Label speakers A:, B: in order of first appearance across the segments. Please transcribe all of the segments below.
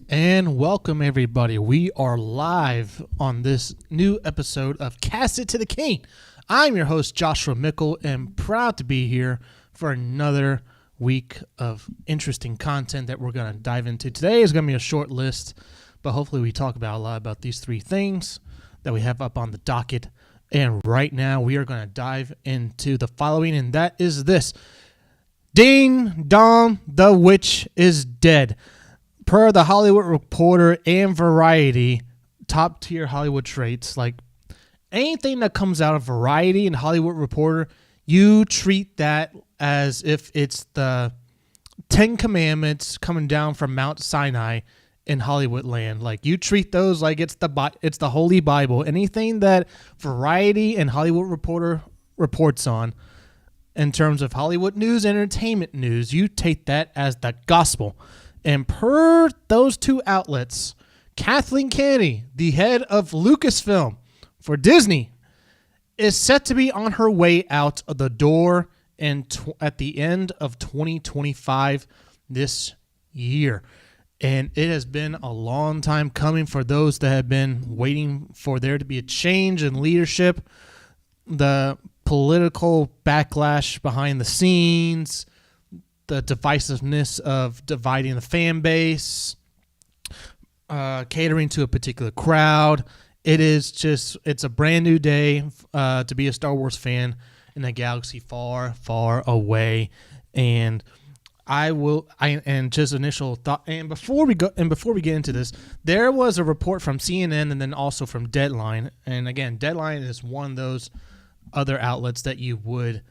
A: And welcome, everybody. We are live on this new episode of Cast It to the King. I'm your host, Joshua Mickle, and proud to be here for another week of interesting content that we're going to dive into. Today is going to be a short list, but hopefully we talk about a lot about these three things that we have up on the docket. And right now we are going to dive into the following, and that is this. Ding dong, the witch is dead. Per the Hollywood Reporter and Variety, top tier Hollywood traits, like anything that comes out of Variety and Hollywood Reporter, you treat that as if it's the 10 Commandments coming down from Mount Sinai in Hollywood land. Like, you treat those like it's the Holy Bible. Anything that Variety and Hollywood Reporter reports on in terms of Hollywood news, entertainment news, you take that as the gospel. And per those two outlets, Kathleen Kennedy, the head of Lucasfilm for Disney, is set to be on her way out of the door at the end of 2025 this year. And it has been a long time coming for those that have been waiting for there to be a change in leadership, the political backlash behind the scenes, the divisiveness of dividing the fan base, catering to a particular crowd. It's a brand new day to be a Star Wars fan in a galaxy far, far away. And just initial thought. And before we get into this, there was a report from CNN and then also from Deadline. And again, Deadline is one of those other outlets that you would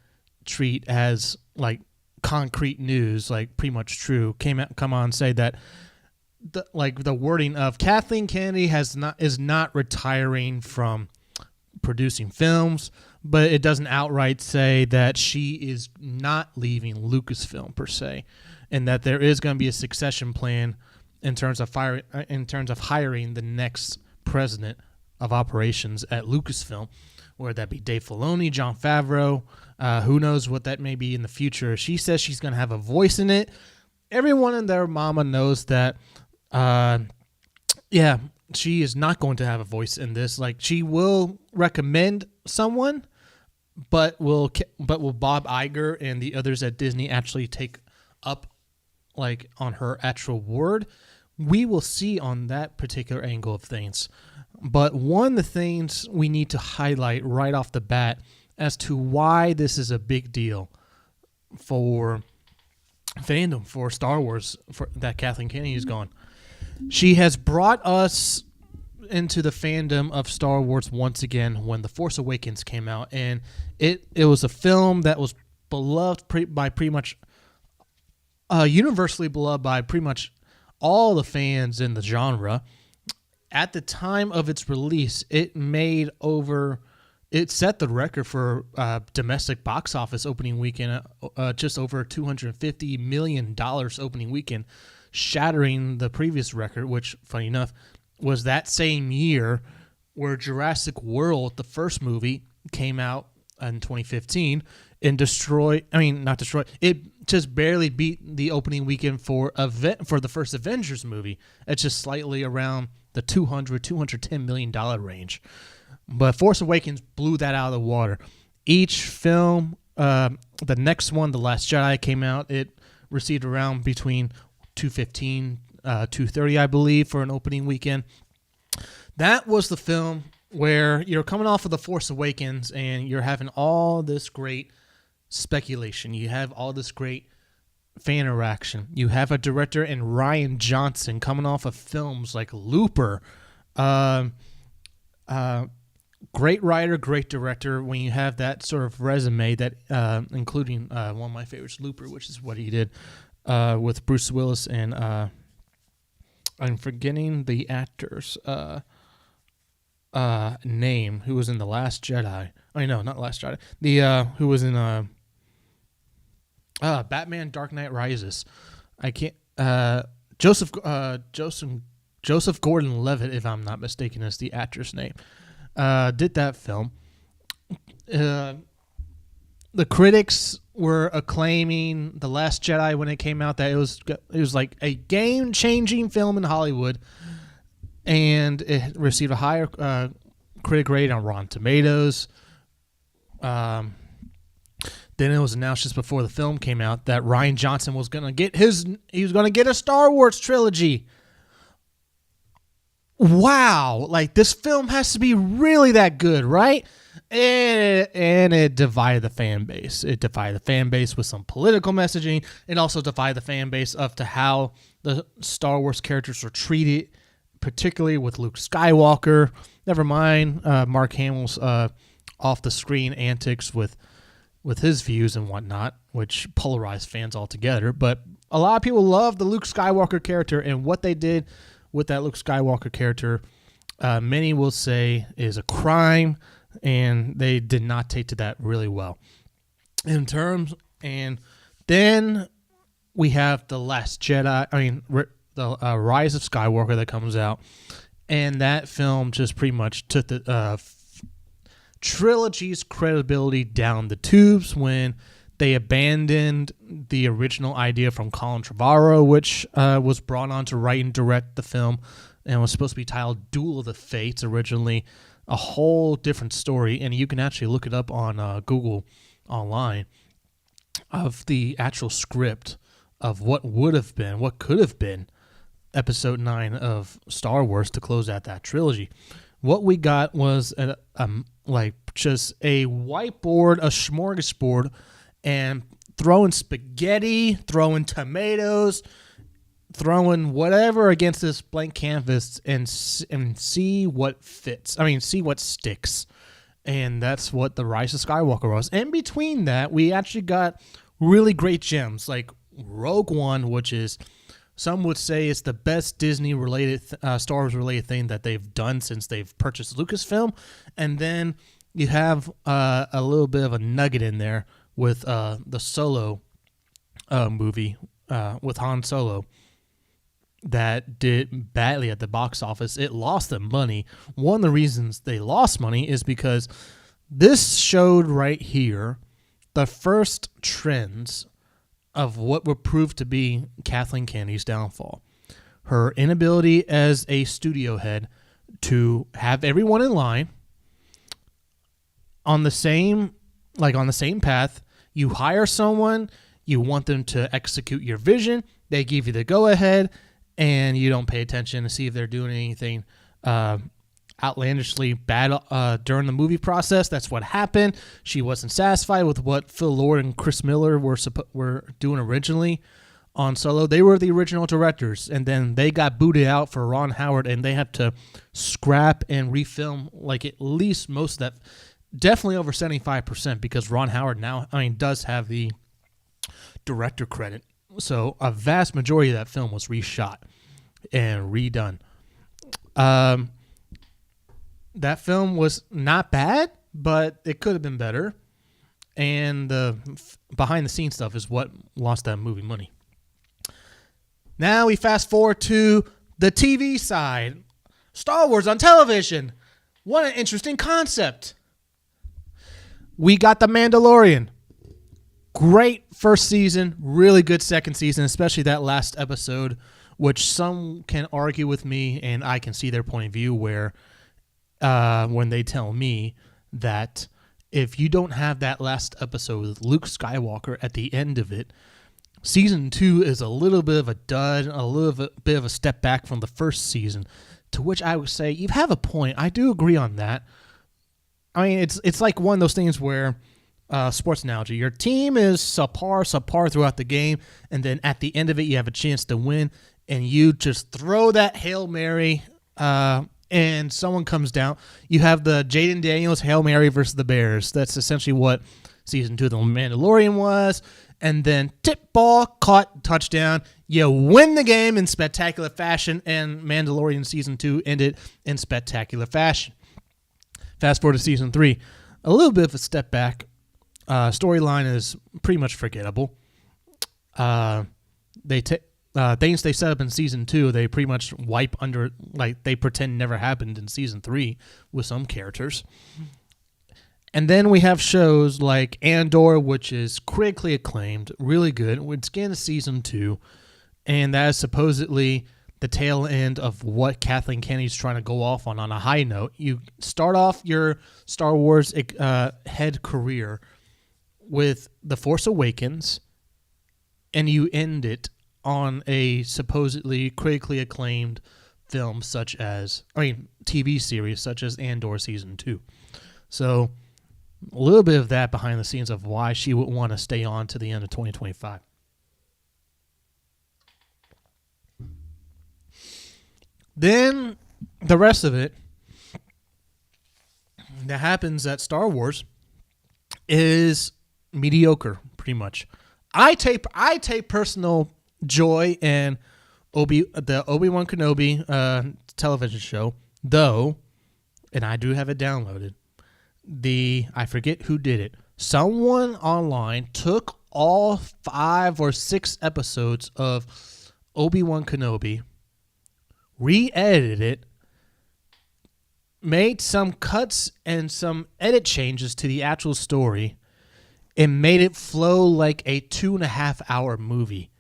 A: treat as like concrete news, like pretty much true. Come on, say that the wording of Kathleen Kennedy is not retiring from producing films, but it doesn't outright say that she is not leaving Lucasfilm per se, and that there is going to be a succession plan in terms of hiring the next president of operations at Lucasfilm, whether that be Dave Filoni, Jon Favreau. Who knows what that may be in the future. She says she's going to have a voice in it. Everyone and their mama knows that, she is not going to have a voice in this. Like, she will recommend someone, but will Bob Iger and the others at Disney actually take up, like, on her actual word? We will see on that particular angle of things. But one of the things we need to highlight right off the bat as to why this is a big deal for fandom, for Star Wars, that Kathleen Kennedy is gone. She has brought us into the fandom of Star Wars once again when The Force Awakens came out, and it was a film that was beloved by pretty much universally beloved by pretty much all the fans in the genre. At the time of its release, it set the record for domestic box office opening weekend, just over $250 million opening weekend, shattering the previous record, which, funny enough, was that same year where Jurassic World, the first movie, came out in 2015 and it just barely beat the opening weekend for the first Avengers movie. It's just slightly around the $210 million range. But Force Awakens blew that out of the water. Each film, the next one, The Last Jedi, came out. It received around between $215, $230, I believe, for an opening weekend. That was the film where you're coming off of The Force Awakens and you're having all this great speculation. You have all this great fan interaction. You have a director in Rian Johnson coming off of films like Looper, great writer, great director. When you have that sort of resume, that including one of my favorites, Looper, which is what he did with Bruce Willis and I'm forgetting the actor's name, who was in The Last Jedi. I know, not Last Jedi. The who was in Batman: Dark Knight Rises. I can't. Joseph Gordon-Levitt, if I'm not mistaken, is the actor's name. Did that film. the critics were acclaiming The Last Jedi when it came out, that it was like a game-changing film in Hollywood, and it received a higher critic rating on Rotten Tomatoes. Then it was announced just before the film came out that Rian Johnson was going to get a Star Wars trilogy. Wow, like this film has to be really that good, right? And it divided the fan base. It divided the fan base with some political messaging. It also divided the fan base up to how the Star Wars characters were treated, particularly with Luke Skywalker. Never mind Mark Hamill's off-the-screen antics with his views and whatnot, which polarized fans altogether. But a lot of people love the Luke Skywalker character, and what they did with that Luke Skywalker character, many will say is a crime, and they did not take to that really well. And then we have The Last Jedi, the Rise of Skywalker that comes out, and that film just pretty much took the trilogy's credibility down the tubes when they abandoned the original idea from Colin Trevorrow, which was brought on to write and direct the film and was supposed to be titled Duel of the Fates originally, a whole different story. And you can actually look it up on Google online of the actual script of what could have been Episode 9 of Star Wars to close out that trilogy. What we got was just a whiteboard, a smorgasbord, and throwing spaghetti, throwing tomatoes, throwing whatever against this blank canvas and see what fits. See what sticks. And that's what The Rise of Skywalker was. And between that, we actually got really great gems like Rogue One, which is, some would say, it's the best Disney-related, Star Wars-related thing that they've done since they've purchased Lucasfilm. And then you have a little bit of a nugget in there with the Solo movie with Han Solo that did badly at the box office. It lost them money. One of the reasons they lost money is because this showed right here the first trends of what would prove to be Kathleen Kennedy's downfall. Her inability as a studio head to have everyone in line on the same path. You hire someone, you want them to execute your vision, they give you the go-ahead, and you don't pay attention to see if they're doing anything outlandishly bad during the movie process. That's what happened. She wasn't satisfied with what Phil Lord and Chris Miller were doing originally on Solo. They were the original directors, and then they got booted out for Ron Howard, and they had to scrap and refilm like at least most of that. Definitely over 75%, because Ron Howard now, does have the director credit. So a vast majority of that film was reshot and redone. That film was not bad, but it could have been better. And the behind-the-scenes stuff is what lost that movie money. Now we fast forward to the TV side. Star Wars on television. What an interesting concept. We got The Mandalorian. Great first season, really good second season, especially that last episode, which some can argue with me, and I can see their point of view, where when they tell me that if you don't have that last episode with Luke Skywalker at the end of it, season 2 is a little bit of a dud, a little bit of a step back from the first season, to which I would say you have a point. I do agree on that. It's like one of those things where, sports analogy, your team is subpar throughout the game, and then at the end of it, you have a chance to win, and you just throw that Hail Mary, and someone comes down. You have the Jaden Daniels Hail Mary versus the Bears. That's essentially what season 2 of The Mandalorian was. And then tip ball, caught, touchdown. You win the game in spectacular fashion, and Mandalorian season 2 ended in spectacular fashion. Fast forward to season 3, a little bit of a step back. Storyline is pretty much forgettable. Things they set up in season 2, they pretty much wipe under, like they pretend never happened in season 3 with some characters. And then we have shows like Andor, which is critically acclaimed, really good. It's getting season 2, and that is supposedly the tail end of what Kathleen Kennedy's trying to go off on a high note. You start off your Star Wars head career with The Force Awakens, and you end it on a supposedly critically acclaimed film TV series such as Andor Season 2. So a little bit of that behind the scenes of why she would want to stay on to the end of 2025. Then the rest of it that happens at Star Wars is mediocre, pretty much. I take personal joy in the Obi-Wan Kenobi television show, though, and I do have it downloaded. I forget who did it. Someone online took all 5 or 6 episodes of Obi-Wan Kenobi, re-edited it, made some cuts and some edit changes to the actual story, and made it flow like a 2.5-hour movie.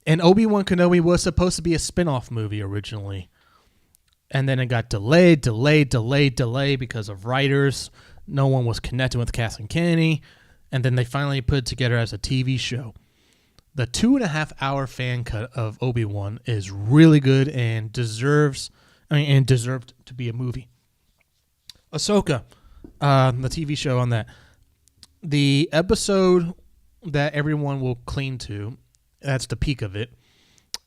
A: And Obi-Wan Kenobi was supposed to be a spin-off movie originally. And then it got delayed because of writers. No one was connecting with Kathleen Kennedy. And then they finally put it together as a TV show. The 2.5-hour fan cut of Obi-Wan is really good and deserved to be a movie. Ahsoka, the TV show on that. The episode that everyone will cling to, that's the peak of it,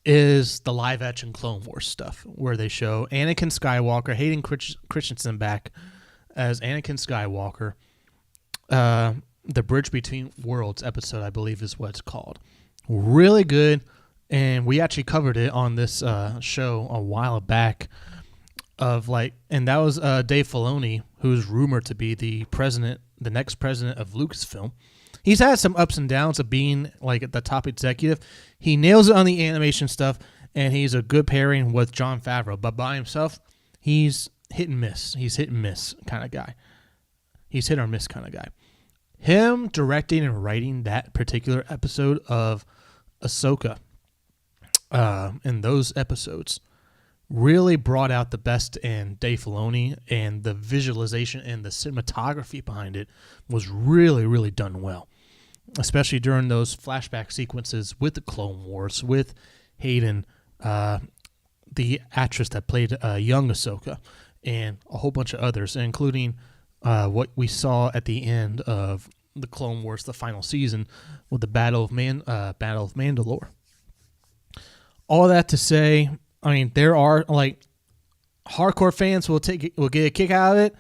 A: is the live action Clone Wars stuff, where they show Anakin Skywalker, Hayden Christensen back as Anakin Skywalker. The Bridge Between Worlds episode, I believe, is what it's called. Really good, and we actually covered it on this show a while back. And that was Dave Filoni, who's rumored to be the next president of Lucasfilm. He's had some ups and downs of being like the top executive. He nails it on the animation stuff, and he's a good pairing with Jon Favreau. But by himself, he's hit and miss. He's hit and miss kind of guy. He's hit or miss kind of guy. Him directing and writing that particular episode of Ahsoka in those episodes really brought out the best in Dave Filoni, and the visualization and the cinematography behind it was really, really done well, especially during those flashback sequences with the Clone Wars, with Hayden, the actress that played young Ahsoka, and a whole bunch of others, including what we saw at the end of the Clone Wars, the final season, with the Battle of Mandalore. All that to say, there are hardcore fans will get a kick out of it.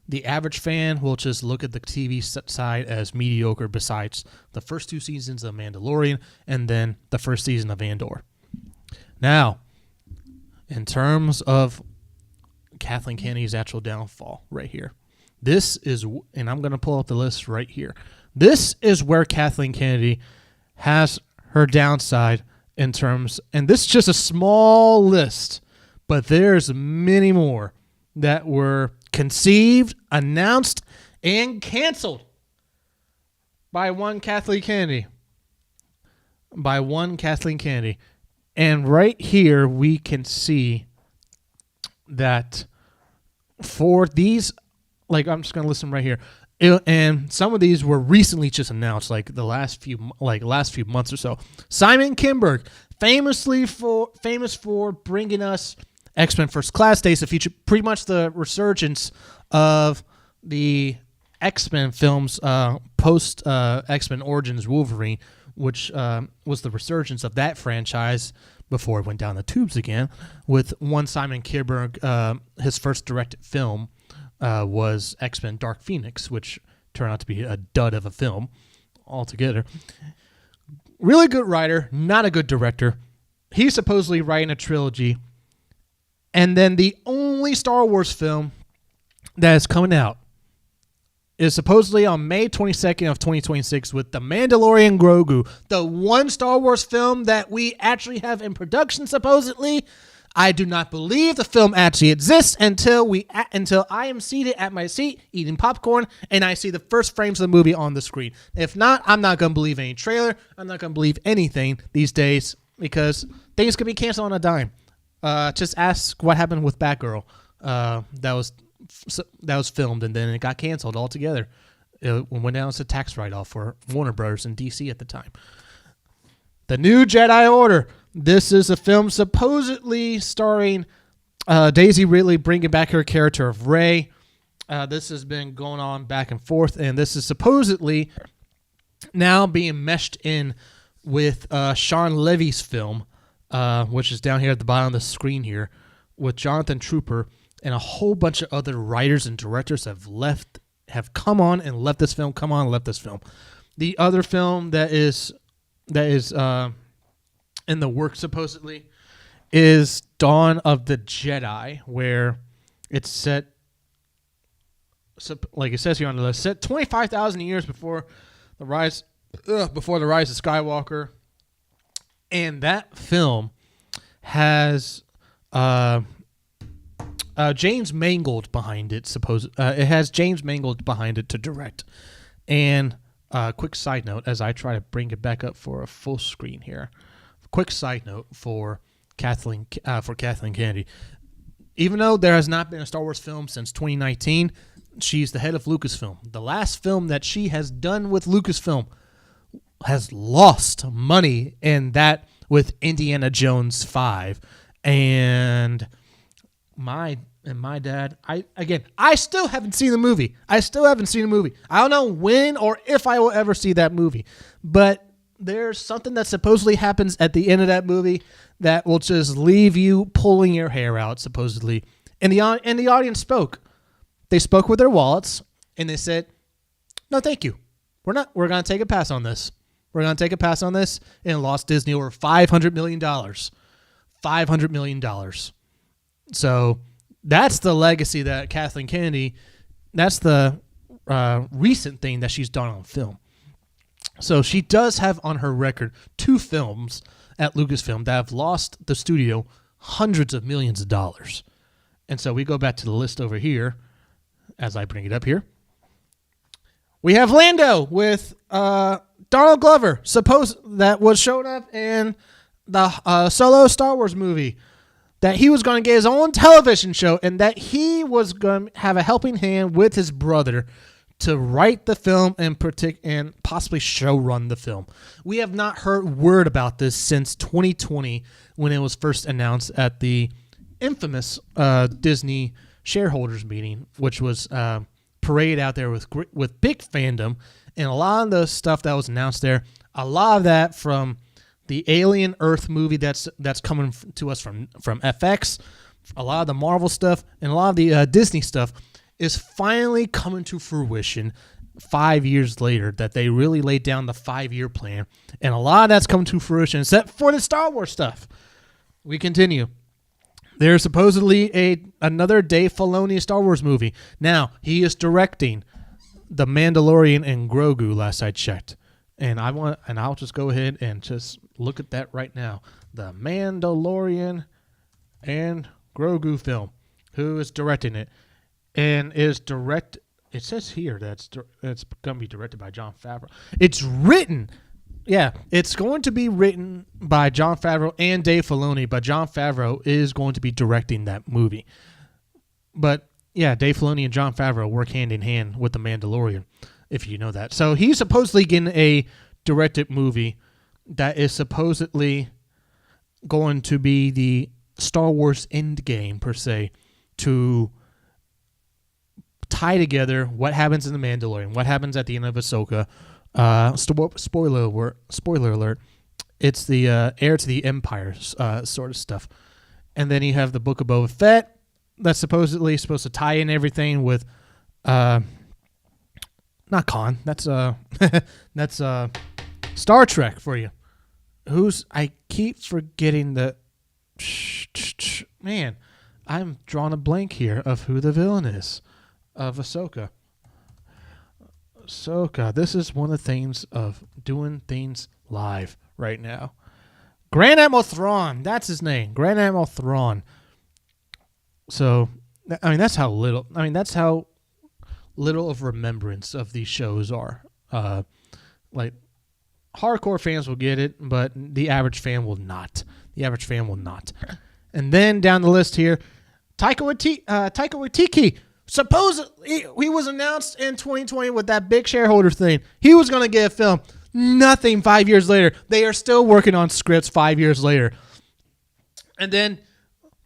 A: The average fan will just look at the TV side as mediocre, besides the first 2 seasons of Mandalorian and then the first season of Andor. Now, in terms of Kathleen Kennedy's actual downfall right here, this is, and I'm going to pull up the list right here. This is where Kathleen Kennedy has her downside in terms, and this is just a small list, but there's many more that were conceived, announced, and canceled by one Kathleen Kennedy. And right here we can see that for these, I'm just going to list them right here. And some of these were recently just announced, like the last few months or so. Simon Kinberg, famous for bringing us X-Men First Class Days to feature pretty much the resurgence of the X-Men films post X-Men Origins Wolverine, which was the resurgence of that franchise before it went down the tubes again. With one Simon Kinberg, his first directed film was X-Men Dark Phoenix, which turned out to be a dud of a film altogether. Really good writer, not a good director. He's supposedly writing a trilogy. And then the only Star Wars film that is coming out is supposedly on May 22nd of 2026 with The Mandalorian Grogu, the one Star Wars film that we actually have in production supposedly. I do not believe the film actually exists until I am seated at my seat eating popcorn and I see the first frames of the movie on the screen. If not, I'm not going to believe any trailer. I'm not going to believe anything these days because things can be canceled on a dime. Just ask what happened with Batgirl. That was filmed and then it got canceled altogether. It went down as a tax write-off for Warner Brothers in DC at the time. The New Jedi Order. This is a film supposedly starring Daisy Ridley bringing back her character of Rey. This has been going on back and forth, and this is supposedly now being meshed in with Sean Levy's film, which is down here at the bottom of the screen here, with Jonathan Trooper and a whole bunch of other writers and directors have come on and left this film. The other film that is in the works supposedly is Dawn of the Jedi, where it's set, like it says here on the list, set 25,000 years before the rise of Skywalker, and that film has James Mangold behind it. It has James Mangold behind it to direct. And quick side note, as I try to bring it back up for a full screen here. Quick side note for Kathleen Kennedy. Even though there has not been a Star Wars film since 2019, she's the head of Lucasfilm. The last film that she has done with Lucasfilm has lost money, and that with Indiana Jones 5. And my dad, I still haven't seen the movie. I don't know when or if I will ever see that movie. But there's something that supposedly happens at the end of that movie that will just leave you pulling your hair out, supposedly. And the audience spoke. They spoke with their wallets, and they said, no, thank you. We're going to take a pass on this. And lost Disney over $500 million. $500 million. So that's the legacy that Kathleen Kennedy, that's the recent thing that she's done on film. So she does have on her record 2 films at Lucasfilm that have lost the studio hundreds of millions of dollars. And so we go back to the list over here as I bring it up here. We have Lando with Donald Glover, that was showing up in the Solo Star Wars movie, that he was going to get his own television show and that he was going to have a helping hand with his brother to write the film and possibly showrun the film. We have not heard word about this since 2020 when it was first announced at the infamous Disney shareholders meeting, which was paraded out there with big fandom, and a lot of the stuff that was announced there, a lot of that from the Alien Earth movie that's coming to us from FX, a lot of the Marvel stuff, and a lot of the Disney stuff is finally coming to fruition 5 years later, that they really laid down the 5-year plan, and a lot of that's coming to fruition except for the Star Wars stuff. We continue. There's supposedly another Dave Filoni Star Wars movie. Now, he is directing The Mandalorian and Grogu, last I checked. And I'll just go ahead and just look at that right now. The Mandalorian and Grogu film. Who is directing it? And it says here that it's going to be directed by Jon Favreau. It's written. Yeah, it's going to be written by Jon Favreau and Dave Filoni, but Jon Favreau is going to be directing that movie. But yeah, Dave Filoni and Jon Favreau work hand in hand with The Mandalorian, if you know that. So he's supposedly getting a directed movie that is supposedly going to be the Star Wars Endgame, per se, to tie together what happens in The Mandalorian, what happens at the end of Ahsoka. Spoiler alert. It's the heir to the Empire sort of stuff. And then you have the Book of Boba Fett that's supposedly supposed to tie in everything with not Khan. That's that's Star Trek for you. I keep forgetting the man. I'm drawing a blank here of who the villain is of Ahsoka. This is one of the things of doing things live right now. Grand Admiral Thrawn. That's his name. Grand Admiral Thrawn. So, I mean, that's how little. I mean, that's how little of remembrance of these shows are. Like, hardcore fans will get it, but the average fan will not. The average fan will not. And then down the list here, Taika Waititi. Supposedly, he was announced in 2020 with that big shareholder thing. He was going to get a film. Nothing 5 years later. They are still working on scripts 5 years later. And then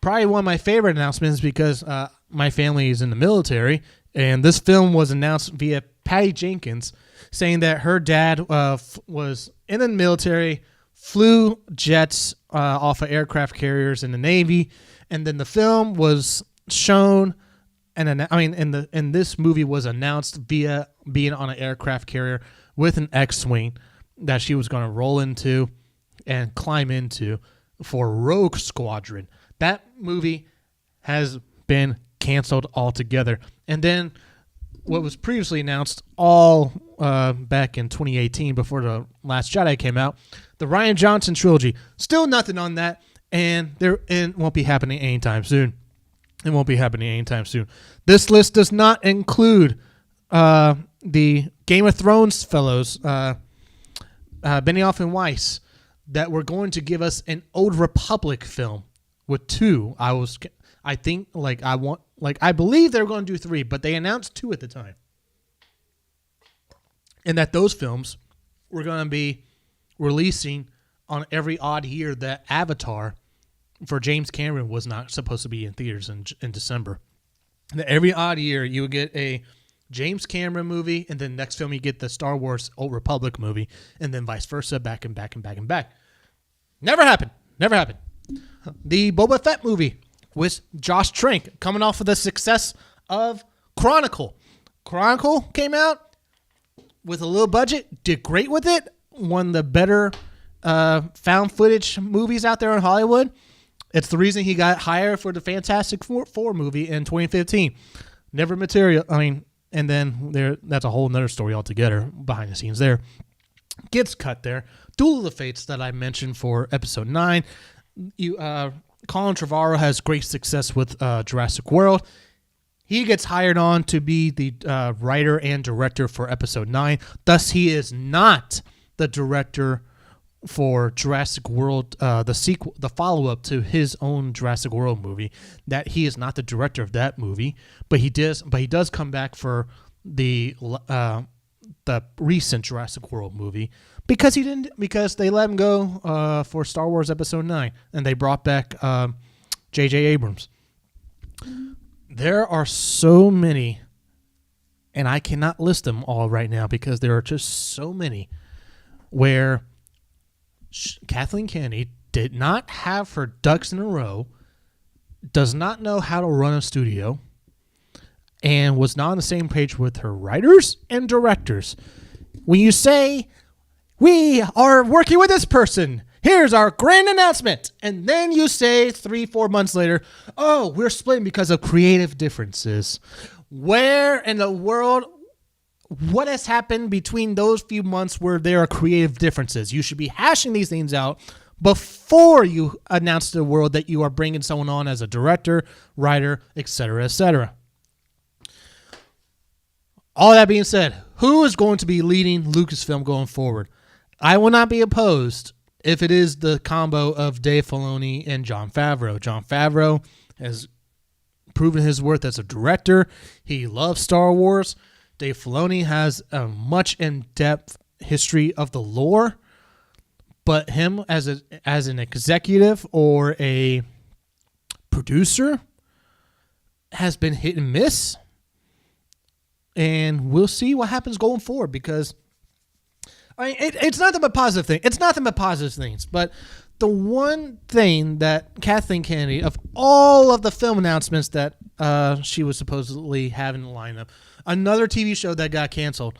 A: probably one of my favorite announcements because my family is in the military, and this film was announced via Patty Jenkins saying that her dad was in the military, flew jets off of aircraft carriers in the Navy, and then the film was shown. And in this movie was announced via being on an aircraft carrier with an X-wing that she was going to roll into and climb into for Rogue Squadron. That movie has been canceled altogether. And then what was previously announced all back in 2018 before The Last Jedi came out, the Rian Johnson trilogy. Still nothing on that, and it won't be happening anytime soon. It won't be happening anytime soon. This list does not include the Game of Thrones fellows, Benioff and Weiss, that were going to give us an Old Republic film with two. I believe they were going to do three, but they announced two at the time. And that those films were going to be releasing on every odd year that Avatar for James Cameron was not supposed to be in theaters in December. And every odd year you would get a James Cameron movie, and then next film you get the Star Wars Old Republic movie, and then vice versa, back and back and back and back. Never happened. Never happened. The Boba Fett movie with Josh Trank coming off of the success of Chronicle. Chronicle came out with a little budget, did great with it, one of the better found footage movies out there in Hollywood. It's the reason he got hired for the Fantastic Four movie in 2015. Never material. And then that's a whole nother story altogether behind the scenes there. Gets cut there. Duel of the Fates that I mentioned for episode 9. Colin Trevorrow has great success with Jurassic World. He gets hired on to be the writer and director for episode 9. Thus, he is not the director for Jurassic World, the sequel, the follow-up to his own Jurassic World movie. That he is not the director of that movie, but he does come back for the recent Jurassic World movie because they let him go for Star Wars Episode 9, and they brought back J.J. Abrams. There are so many, and I cannot list them all right now because there are just so many where Kathleen Kennedy did not have her ducks in a row, does not know how to run a studio, and was not on the same page with her writers and directors. When you say, we are working with this person, here's our grand announcement, and then you say 3-4 months later, oh, we're splitting because of creative differences. Where in the world... What has happened between those few months where there are creative differences? You should be hashing these things out before you announce to the world that you are bringing someone on as a director, writer, etc., etc. All that being said, who is going to be leading Lucasfilm going forward? I will not be opposed if it is the combo of Dave Filoni and Jon Favreau. Jon Favreau has proven his worth as a director. He loves Star Wars. Dave Filoni has a much in-depth history of the lore, but him as an executive or a producer has been hit and miss, and we'll see what happens going forward because it's nothing but positive things. It's nothing but positive things, but the one thing that Kathleen Kennedy, of all of the film announcements that she was supposedly having in the lineup, another TV show that got canceled,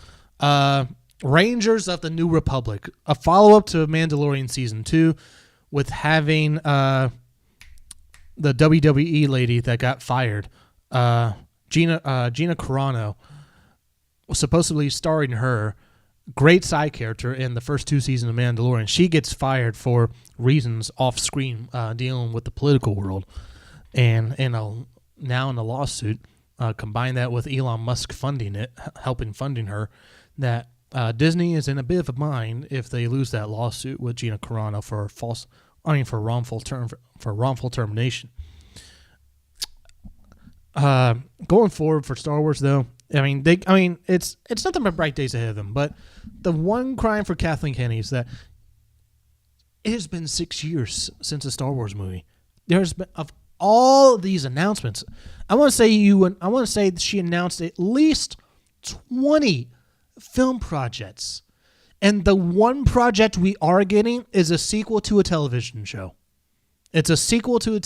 A: Rangers of the New Republic, a follow-up to Mandalorian Season 2 with having the WWE lady that got fired, Gina Carano, was supposedly starring her great side character in the first 2 seasons of Mandalorian. She gets fired for reasons off screen, dealing with the political world, and now in a lawsuit. Combine that with Elon Musk helping funding her, that Disney is in a bit of a bind if they lose that lawsuit with Gina Carano for wrongful termination. Going forward for Star Wars, though, it's nothing but bright days ahead of them. But the one crime for Kathleen Kennedy is that it has been 6 years since a Star Wars movie. There's been of all these announcements. I want to say she announced at least 20 film projects, and the one project we are getting is a sequel to a television show. It's a sequel to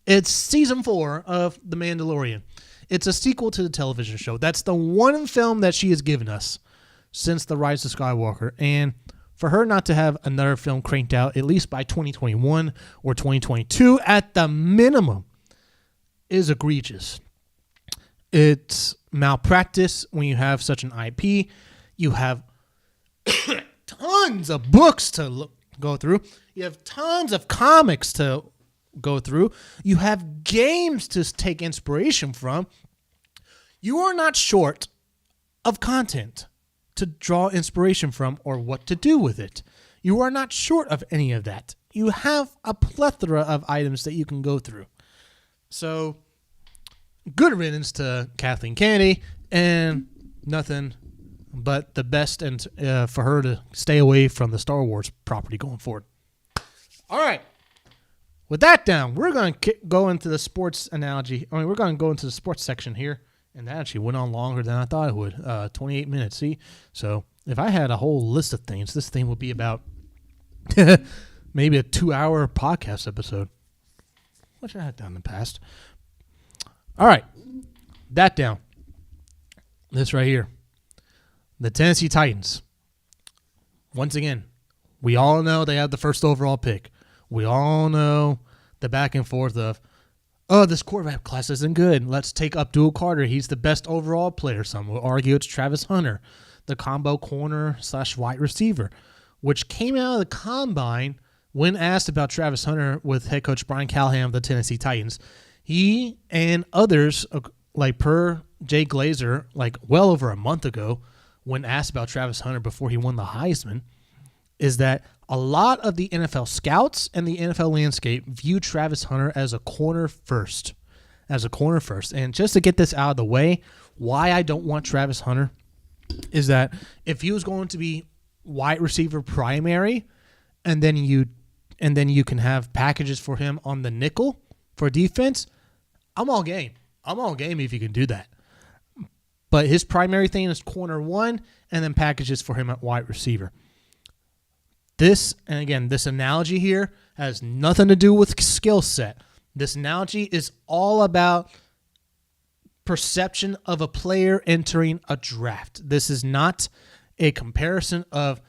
A: it's season 4 of The Mandalorian. It's a sequel to the television show. That's the one film that she has given us since The Rise of Skywalker. And for her not to have another film cranked out, at least by 2021 or 2022 at the minimum, is egregious. It's malpractice when you have such an IP. You have tons of books to go through. You have tons of comics to go through. You have games to take inspiration from. You are not short of content to draw inspiration from or what to do with it. You are not short of any of that. You have a plethora of items that you can go through. So, good riddance to Kathleen Kennedy, and nothing but the best and for her to stay away from the Star Wars property going forward. All right. With that down, we're going to go into the sports analogy. We're going to go into the sports section here. And that actually went on longer than I thought it would. 28 minutes, see? So if I had a whole list of things, this thing would be about maybe a 2-hour podcast episode, which I had done in the past. All right. That down. This right here. The Tennessee Titans. Once again, we all know they have the first overall pick. We all know the back and forth of, oh, this quarterback class isn't good. Let's take Abdul Carter. He's the best overall player. Some will argue it's Travis Hunter, the combo corner / wide receiver, which came out of the combine when asked about Travis Hunter with head coach Brian Callahan of the Tennessee Titans. He and others, like per Jay Glazer, like well over a month ago, when asked about Travis Hunter before he won the Heisman, is that a lot of the NFL scouts and the NFL landscape view Travis Hunter as a corner first. And just to get this out of the way, why I don't want Travis Hunter is that if he was going to be wide receiver primary, and then you can have packages for him on the nickel for defense, I'm all game. I'm all game if you can do that. But his primary thing is corner 1, and then packages for him at wide receiver. This analogy here has nothing to do with skill set. This analogy is all about perception of a player entering a draft. This is not a comparison of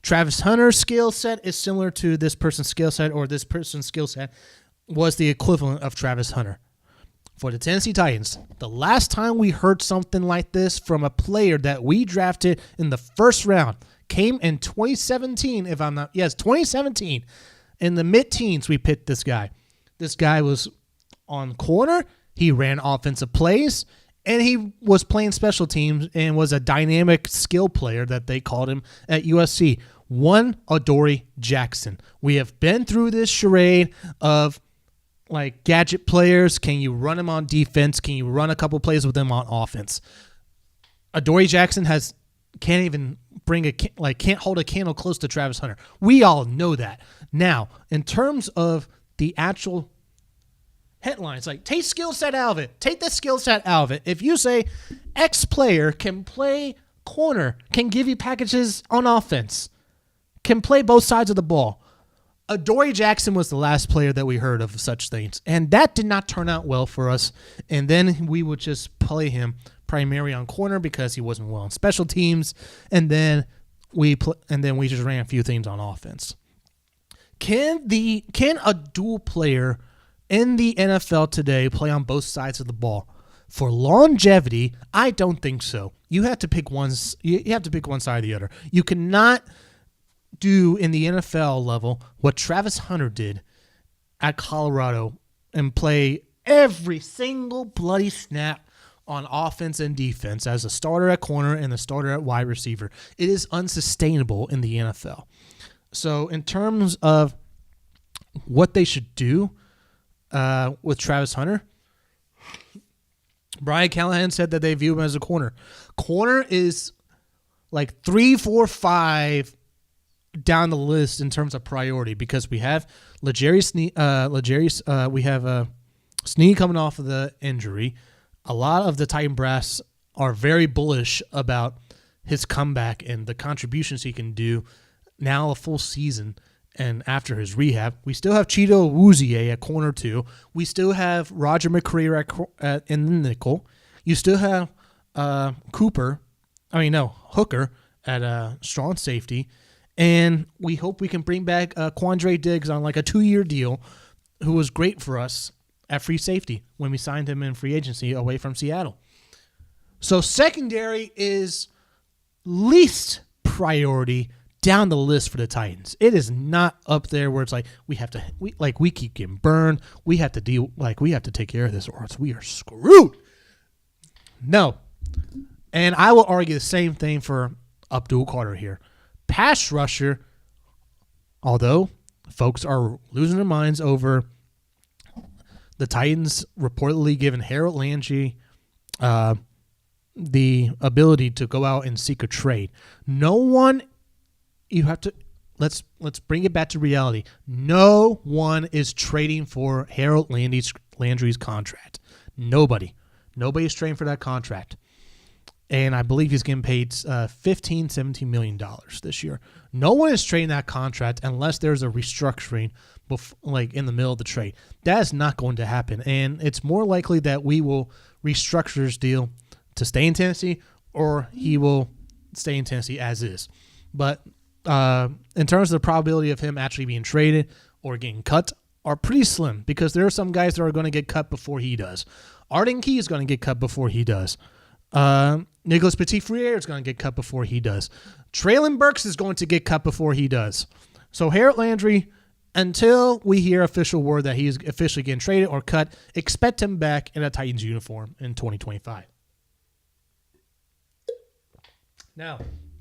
A: Travis Hunter's skill set is similar to this person's skill set, or this person's skill set was the equivalent of Travis Hunter. For the Tennessee Titans, the last time we heard something like this from a player that we drafted in the first round came in 2017, 2017. In the mid-teens, we picked this guy. This guy was on corner. He ran offensive plays, and he was playing special teams and was a dynamic skill player that they called him at USC. One Adoree Jackson. We have been through this charade of like gadget players. Can you run him on defense? Can you run a couple plays with him on offense? Adoree Jackson can't hold a candle close to Travis Hunter. We all know that. Now, in terms of the actual headlines, like take skill set out of it. Take the skill set out of it. If you say X player can play corner, can give you packages on offense, can play both sides of the ball. Adoree Jackson was the last player that we heard of such things, and that did not turn out well for us. And then we would just play him primary on corner because he wasn't well on special teams, and then we just ran a few things on offense. Can a dual player in the NFL today play on both sides of the ball? For longevity, I don't think so. You have to pick one. You have to pick one side or the other. You cannot do in the NFL level what Travis Hunter did at Colorado and play every single bloody snap on offense and defense as a starter at corner and a starter at wide receiver. It is unsustainable in the NFL. So in terms of what they should do with Travis Hunter, Brian Callahan said that they view him as a corner. Corner is like 3, 4, 5 down the list in terms of priority because we have we have Snead coming off of the injury. A lot of the Titan brass are very bullish about his comeback and the contributions he can do now a full season and after his rehab. We still have Cheeto Awuzie at corner 2. We still have Roger McCreary in the nickel. You still have Hooker at strong safety. And we hope we can bring back Quandre Diggs on like a 2-year deal, who was great for us at free safety when we signed him in free agency away from Seattle. So secondary is least priority down the list for the Titans. It is not up there where it's like we keep getting burned. We have to take care of this or else we are screwed. No. And I will argue the same thing for Abdul Carter here. Pass rusher, although folks are losing their minds over the Titans reportedly giving Harold Landry the ability to go out and seek a trade. Let's bring it back to reality. No one is trading for Harold Landry's contract. Nobody's trading for that contract. And I believe he's getting paid $17 million this year. No one is trading that contract unless there's a restructuring in the middle of the trade. That is not going to happen. And it's more likely that we will restructure his deal to stay in Tennessee or he will stay in Tennessee as is. But in terms of the probability of him actually being traded or getting cut are pretty slim because there are some guys that are going to get cut before he does. Arden Key is going to get cut before he does. Nicholas Petit-Frere is going to get cut before he does. Traylon Burks is going to get cut before he does. So Harold Landry, until we hear official word that he is officially getting traded or cut, expect him back in a Titans uniform in 2025. Now,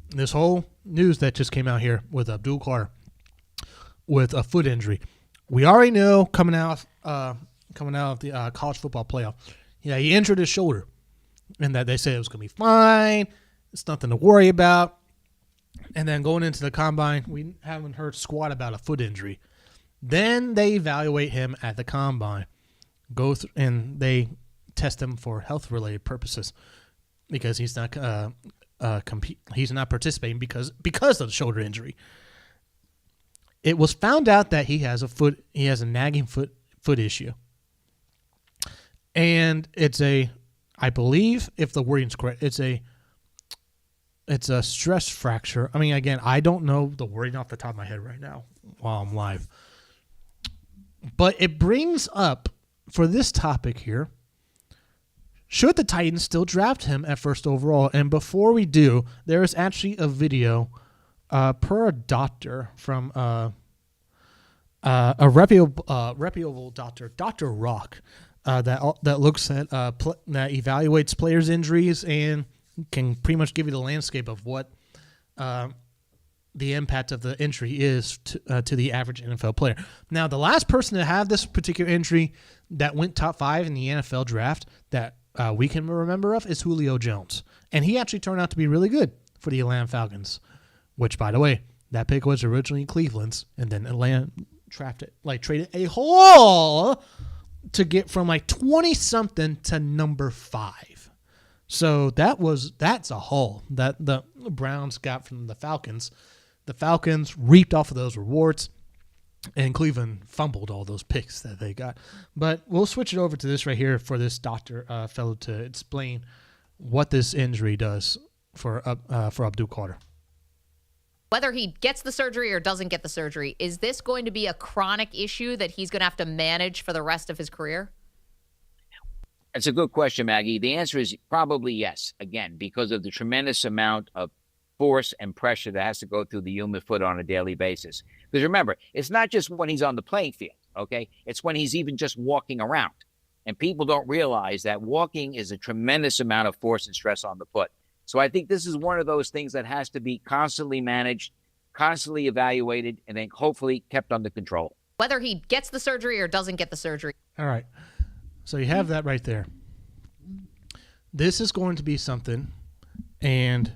A: this whole news that just came out here with Abdul Carter with a foot injury, we already know coming out of the college football playoff, he injured his shoulder. And that they said it was going to be fine. It's nothing to worry about. And then going into the combine, we haven't heard squat about a foot injury. Then they evaluate him at the combine, and they test him for health-related purposes because he's not he's not participating because of the shoulder injury. It was found out that he has a nagging foot issue, and I believe, if the wording's correct, it's a stress fracture. I mean, again, I don't know the wording off the top of my head right now while I'm live. But it brings up, for this topic here, should the Titans still draft him at first overall? And before we do, there is actually a video per a doctor from a reputable doctor, Dr. Rock, that looks at that evaluates players' injuries and can pretty much give you the landscape of what the impact of the injury is to the average NFL player. Now, the last person to have this particular injury that went top 5 in the NFL draft that we can remember of is Julio Jones, and he actually turned out to be really good for the Atlanta Falcons. Which, by the way, that pick was originally Cleveland's, and then Atlanta traded a haul to get from 20-something to number 5. So that's a haul that the Browns got from the Falcons. The Falcons reaped off of those rewards, and Cleveland fumbled all those picks that they got. But we'll switch it over to this right here for this doctor fellow to explain what this injury does for Abdul Carter.
B: Whether he gets the surgery or doesn't get the surgery, is this going to be a chronic issue that he's going to have to manage for the rest of his career?
C: That's a good question, Maggie. The answer is probably yes. Again, because of the tremendous amount of force and pressure that has to go through the human foot on a daily basis. Because remember, it's not just when he's on the playing field, okay? It's when he's even just walking around. And people don't realize that walking is a tremendous amount of force and stress on the foot. So I think this is one of those things that has to be constantly managed, constantly evaluated, and then hopefully kept under control.
B: Whether he gets the surgery or doesn't get the surgery.
A: All right. So you have that right there. This is going to be something, and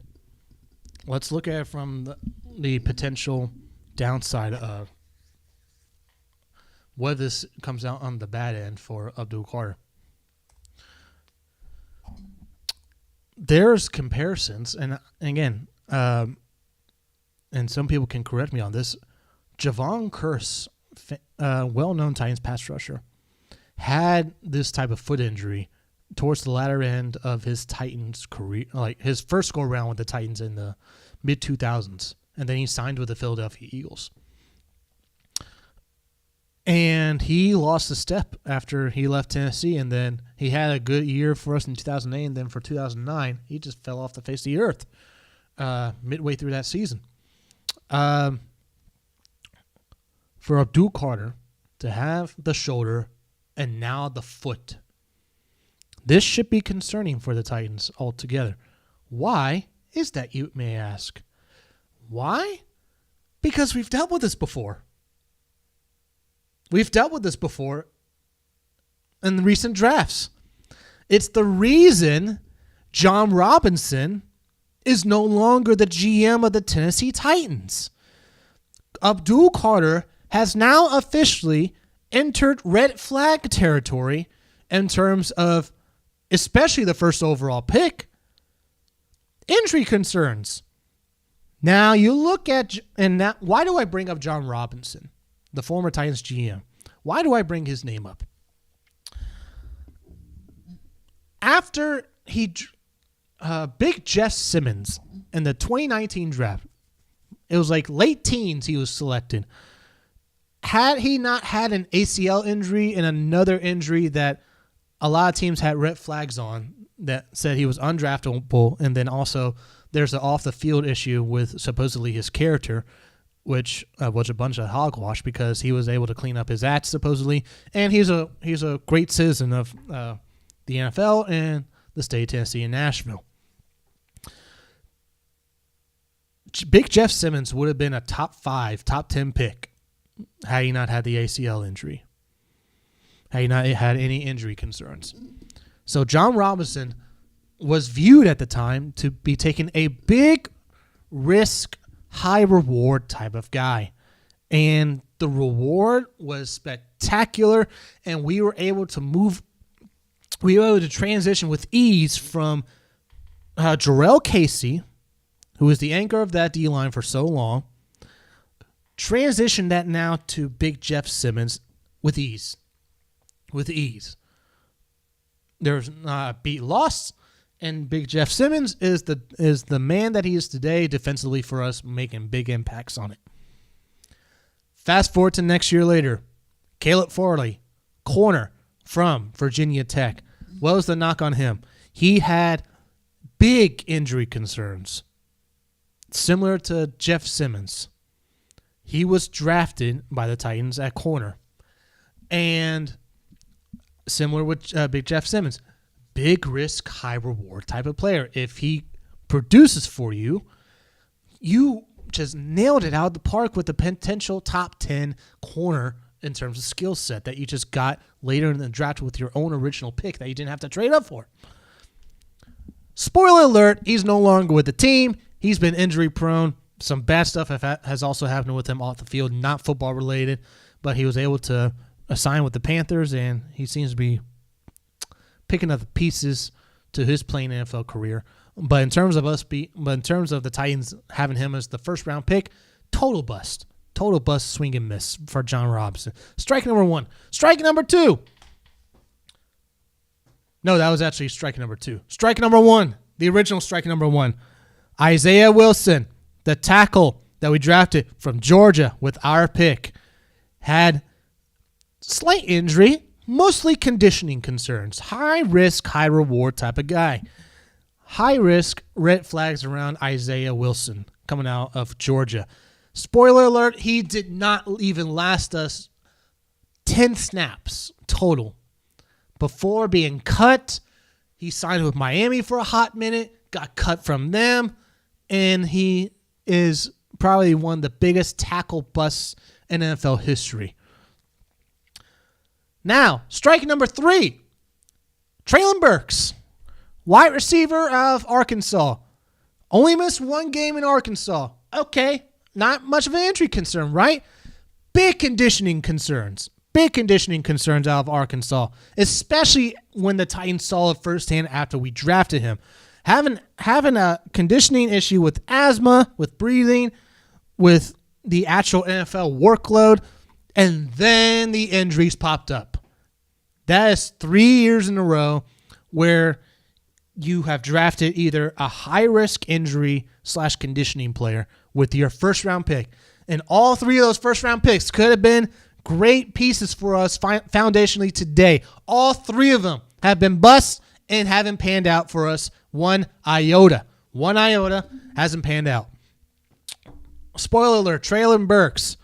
A: let's look at it from the potential downside of what this comes out on the bad end for Abdul Carter. There's comparisons, and again, and some people can correct me on this. Javon Curse, well-known Titans pass rusher, had this type of foot injury towards the latter end of his Titans career, like his first go around with the Titans in the mid-2000s, and then he signed with the Philadelphia Eagles. And he lost a step after he left Tennessee, and then he had a good year for us in 2008, and then for 2009, he just fell off the face of the earth midway through that season. For Abdul Carter to have the shoulder and now the foot, this should be concerning for the Titans altogether. Why is that, you may ask? Why? Because we've dealt with this before. We've dealt with this before in recent drafts. It's the reason John Robinson is no longer the GM of the Tennessee Titans. Abdul Carter has now officially entered red flag territory in terms of, especially the first overall pick, injury concerns. Now you look at, and that, why do I bring up John Robinson, the former Titans GM? Why do I bring his name up? After Big Jeff Simmons in the 2019 draft, it was like late teens he was selected. Had he not had an ACL injury and another injury that a lot of teams had red flags on that said he was undraftable, and then also there's an off-the-field issue with supposedly his character, which was a bunch of hogwash because he was able to clean up his act supposedly, and he's a great citizen of the NFL and the state of Tennessee and Nashville. Big Jeff Simmons would have been a top 5, top 10 pick had he not had the ACL injury, had he not had any injury concerns. So John Robinson was viewed at the time to be taking a big risk, high reward type of guy. And the reward was spectacular, and we were able to transition with ease from Jarrell Casey, who was the anchor of that D-line for so long, transition that now to Big Jeff Simmons with ease. With ease. There's not a beat loss, and Big Jeff Simmons is the man that he is today defensively for us, making big impacts on it. Fast forward to next year later, Caleb Farley, corner from Virginia Tech. What was the knock on him? He had big injury concerns, similar to Jeff Simmons. He was drafted by the Titans at corner. And similar with Big Jeff Simmons, big risk, high reward type of player. If he produces for you, you just nailed it out of the park with the potential top 10 corner in terms of skill set that you just got later in the draft with your own original pick that you didn't have to trade up for. Spoiler alert, he's no longer with the team. He's been injury prone. Some bad stuff has also happened with him off the field, not football related, but he was able to sign with the Panthers, and he seems to be picking up the pieces to his playing NFL career. But in terms of the Titans having him as the first round pick, total bust, swing and miss for John Robinson. Strike number 1. Strike number 2. No, that was actually strike number 2. Strike number 1, the original strike number 1. Isaiah Wilson, the tackle that we drafted from Georgia with our pick, had slight injury, mostly conditioning concerns. High risk, high reward type of guy. High risk, red flags around Isaiah Wilson coming out of Georgia. Spoiler alert, he did not even last us 10 snaps total. Before being cut, he signed with Miami for a hot minute, got cut from them, and he is probably one of the biggest tackle busts in NFL history. Now, strike number 3, Treylon Burks, wide receiver of Arkansas. Only missed 1 game in Arkansas. Okay, not much of an injury concern, right? Big conditioning concerns out of Arkansas, especially when the Titans saw it firsthand after we drafted him. Having a conditioning issue with asthma, with breathing, with the actual NFL workload, and then the injuries popped up. That is 3 years in a row where you have drafted either a high-risk injury / conditioning player with your first-round pick. And all 3 of those first-round picks could have been great pieces for us foundationally today. All 3 of them have been busts and haven't panned out for us 1 iota. 1 iota hasn't panned out. Spoiler alert, Treylon Burks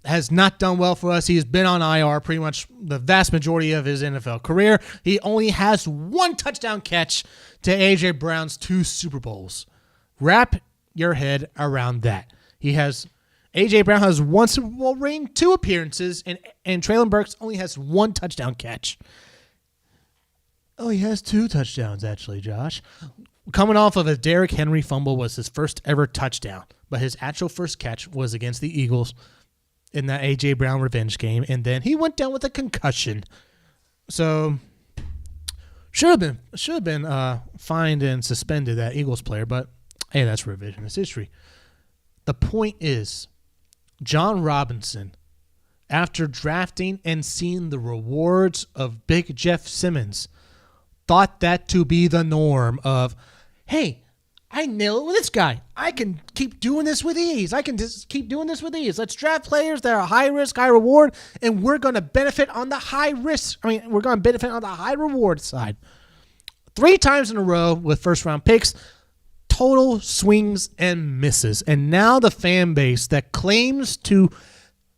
A: has not done well for us. He has been on IR pretty much the vast majority of his NFL career. He only has 1 touchdown catch to A.J. Brown's 2 Super Bowls. Wrap your head around that. A.J. Brown has 1 Super Bowl ring, 2 appearances, and Treylon Burks only has 1 touchdown catch. Oh, he has 2 touchdowns, actually, Josh. Coming off of a Derrick Henry fumble was his first ever touchdown, but his actual first catch was against the Eagles in that A.J. Brown revenge game, and then he went down with a concussion. So, should have been fined and suspended, that Eagles player, but hey, that's revisionist history. The point is, John Robinson, after drafting and seeing the rewards of Big Jeff Simmons, thought that to be the norm of, hey, I nail it with this guy. I can keep doing this with ease. Let's draft players that are high risk, high reward, and we're going to benefit on the high risk. We're going to benefit on the high reward side. 3 times in a row with first round picks, total swings and misses. And now the fan base that claims to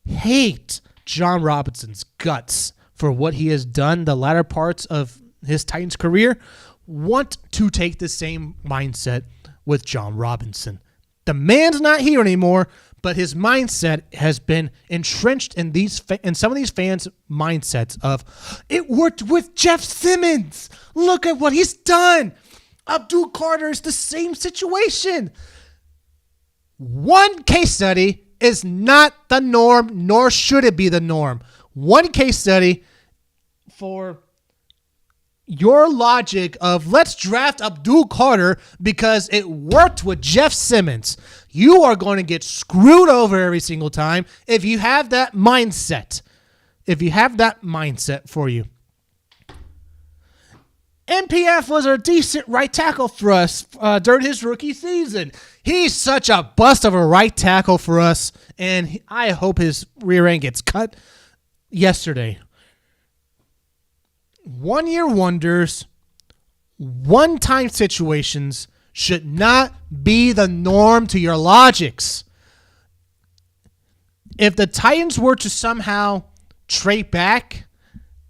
A: hate John Robinson's guts for what he has done the latter parts of his Titans career want to take the same mindset with John Robinson. The man's not here anymore, but his mindset has been entrenched in some of these fans' mindsets of, it worked with Jeff Simmons. Look at what he's done. Abdul Carter is the same situation. 1 case study is not the norm, nor should it be the norm. 1 case study for your logic of let's draft Abdul Carter because it worked with Jeff Simmons. You are going to get screwed over every single time if you have that mindset. For you. NPF was a decent right tackle for us during his rookie season. He's such a bust of a right tackle for us, and I hope his rear end gets cut yesterday. 1-year wonders, one-time situations should not be the norm to your logics. If the Titans were to somehow trade back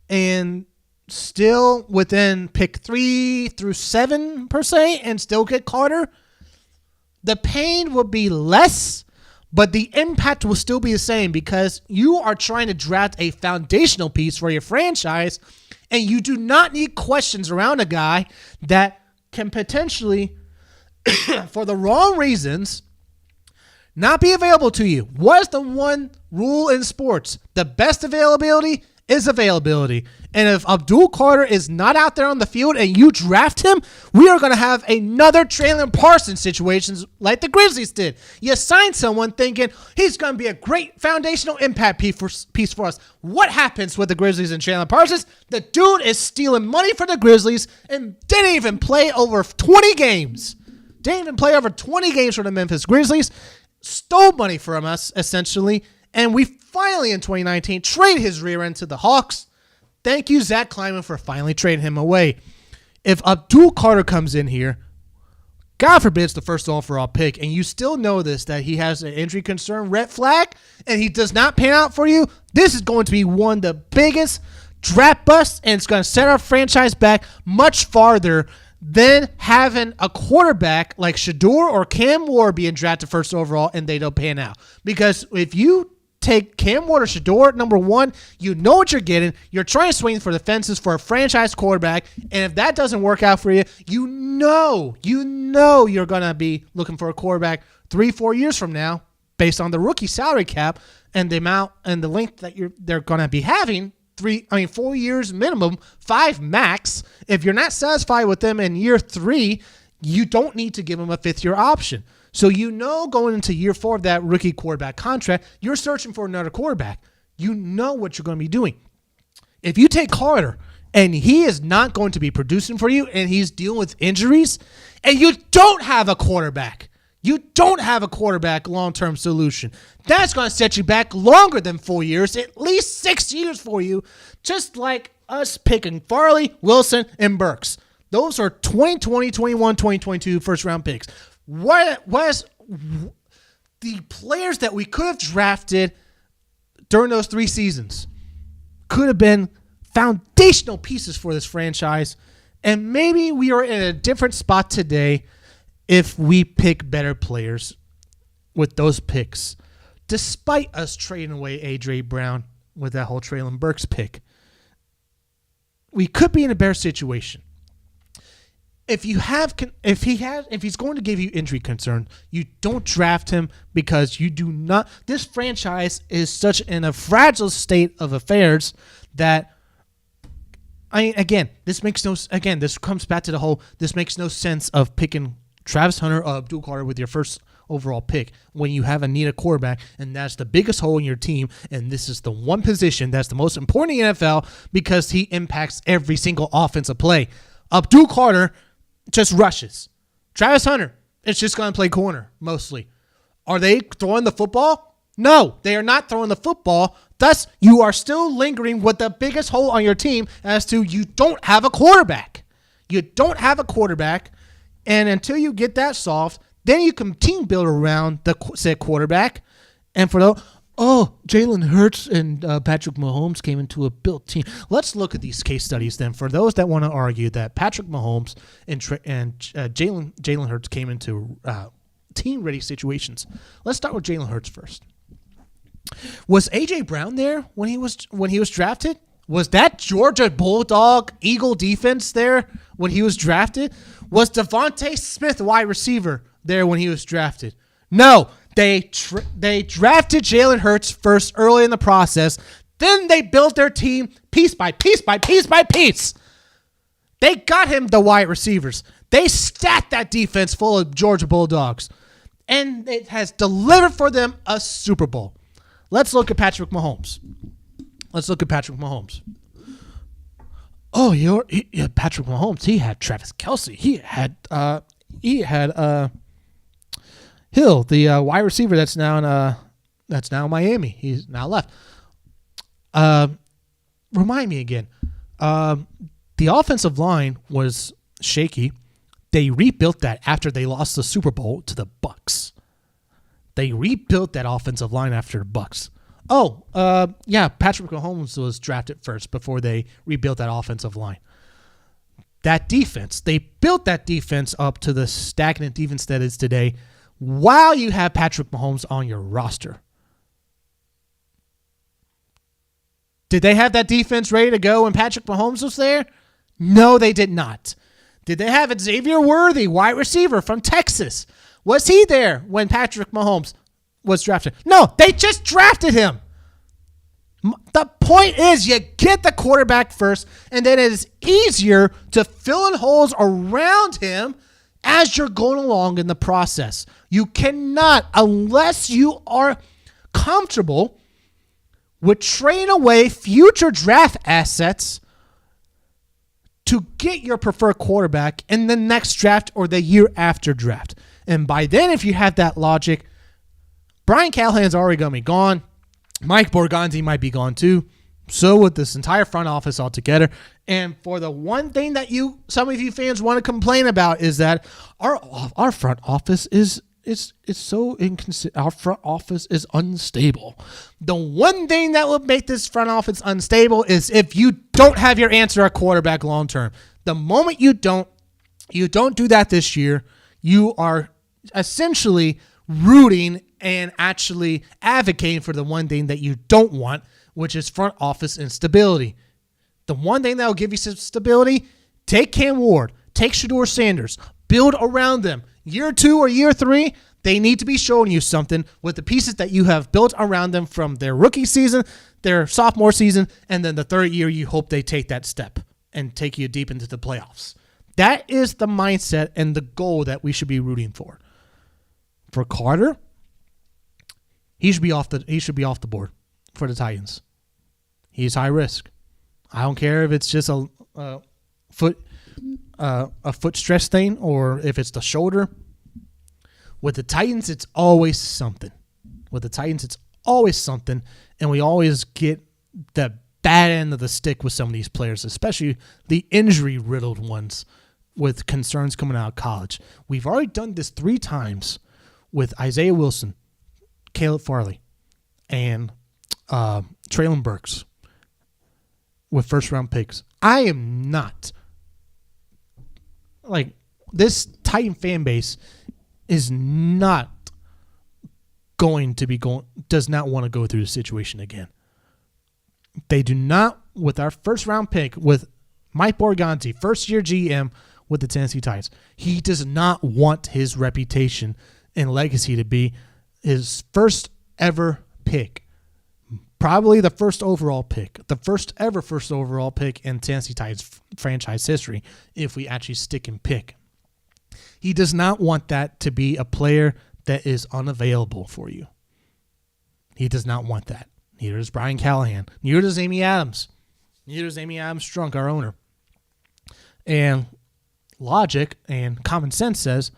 A: and still within pick 3 through 7 per se and still get Carter, the pain will be less, but the impact will still be the same because you are trying to draft a foundational piece for your franchise, and you do not need questions around a guy that can potentially, for the wrong reasons, not be available to you. What is the one rule in sports? The best availability is availability. And if Abdul Carter is not out there on the field and you draft him, we are going to have another Treylon Parsons situations like the Grizzlies did. You sign someone thinking he's going to be a great foundational impact piece for us. What happens with the Grizzlies and Treylon Parsons? The dude is stealing money for the Grizzlies and didn't even play over 20 games. For the Memphis Grizzlies. Stole money from us, essentially. And we finally, in 2019, traded his rear end to the Hawks. Thank you, Zach Kleiman, for finally trading him away. If Abdul Carter comes in here, God forbid it's the first overall pick, and you still know this, that he has an injury concern, red flag, and he does not pan out for you, this is going to be one of the biggest draft busts, and it's going to set our franchise back much farther than having a quarterback like Shador or Cam Ward being drafted first overall and they don't pan out. Because if you take Cam Ward or Shador at number 1, you know what you're getting. You're trying to swing for the fences for a franchise quarterback, and if that doesn't work out for you, you know you're going to be looking for a quarterback 3-4 years from now based on the rookie salary cap and the amount and the length that they're going to be having. 4 years minimum, 5 max. If you're not satisfied with them in year 3, you don't need to give them a 5th-year option. So going into year 4 of that rookie quarterback contract, you're searching for another quarterback. You know what you're going to be doing. If you take Carter and he is not going to be producing for you and he's dealing with injuries and you don't have a quarterback, long-term solution. That's going to set you back longer than 4 years, at least 6 years for you, just like us picking Farley, Wilson, and Burks. Those are 2020, 21, 2022 first-round picks. What was the players that we could have drafted during those 3 seasons could have been foundational pieces for this franchise, and maybe we are in a different spot today if we pick better players with those picks, despite us trading away A.J. Brown with that whole Treylon Burks pick. We could be in a better situation. If he's going to give you injury concern, you don't draft him because you do not. This franchise is such in a fragile state of affairs that this comes back to the whole. This makes no sense of picking Travis Hunter or Abdul Carter with your first overall pick when you have a need a quarterback, and that's the biggest hole in your team, and this is the one position that's the most important in the NFL because he impacts every single offensive play. Abdul Carter just rushes. Travis Hunter is just going to play corner mostly. Are they throwing the football? No, they are not throwing the football. Thus, you are still lingering with the biggest hole on your team as to you don't have a quarterback. You don't have a quarterback. And until you get that solved, then you can team build around the said quarterback. And for Jalen Hurts and Patrick Mahomes came into a built team. Let's look at these case studies then. For those that want to argue that Patrick Mahomes and Jalen Hurts came into team-ready situations, let's start with Jalen Hurts first. Was A.J. Brown there when he was drafted? Was that Georgia Bulldog Eagle defense there when he was drafted? Was Devontae Smith, wide receiver, there when he was drafted? No, they drafted Jalen Hurts first early in the process. Then they built their team piece by piece by piece by piece. They got him the wide receivers. They stacked that defense full of Georgia Bulldogs. And it has delivered for them a Super Bowl. Let's look at Patrick Mahomes. Oh, Patrick Mahomes. He had Travis Kelce. He had Hill, the wide receiver that's now in Miami. He's now left. Remind me again. The offensive line was shaky. They rebuilt that after they lost the Super Bowl to the Bucs. They rebuilt that offensive line after the Bucs. Patrick Mahomes was drafted first before they rebuilt that offensive line. That defense, they built that defense up to the stagnant defense that is today while you have Patrick Mahomes on your roster. Did they have that defense ready to go when Patrick Mahomes was there? No, they did not. Did they have Xavier Worthy, wide receiver from Texas? Was he there when Patrick Mahomes was drafted? No, they just drafted him. The point is you get the quarterback first, and then it is easier to fill in holes around him as you're going along in the process. You cannot, unless you are comfortable with trading away future draft assets to get your preferred quarterback in the next draft or the year after draft. And by then, if you have that logic, Brian Callahan's already going to be gone. Mike Borgonzi might be gone too. So with this entire front office altogether. And for the one thing that some of you fans want to complain about is that our front office is so inconsistent. Our front office is unstable. The one thing that will make this front office unstable is if you don't have your answer at quarterback long term. The moment you don't do that this year, you are essentially rooting and actually advocating for the one thing that you don't want, which is front office instability. The one thing that will give you some stability, take Cam Ward, take Shedeur Sanders, build around them. Year 2 or year 3, they need to be showing you something with the pieces that you have built around them from their rookie season, their sophomore season, and then the third year you hope they take that step and take you deep into the playoffs. That is the mindset and the goal that we should be rooting for. For Carter, he should be off the board for the Titans. He's high risk. I don't care if it's just a foot stress thing or if it's the shoulder. With the Titans, it's always something. And we always get the bad end of the stick with some of these players, especially the injury-riddled ones with concerns coming out of college. We've already done this 3 times with Isaiah Wilson, Caleb Farley, and Traylon Burks with first-round picks. I am not this Titan fan base is not does not want to go through the situation again. They do not, with our first-round pick, with Mike Borgonzi, first-year GM with the Tennessee Titans, he does not want his reputation and legacy to be his first ever pick. Probably the first overall pick in Tennessee Titans franchise history, if we actually stick and pick. He does not want that to be a player that is unavailable for you. He does not want that. Neither does Brian Callahan. Neither does Amy Adams. Neither does Amy Adams Strunk, our owner. And logic and common sense says,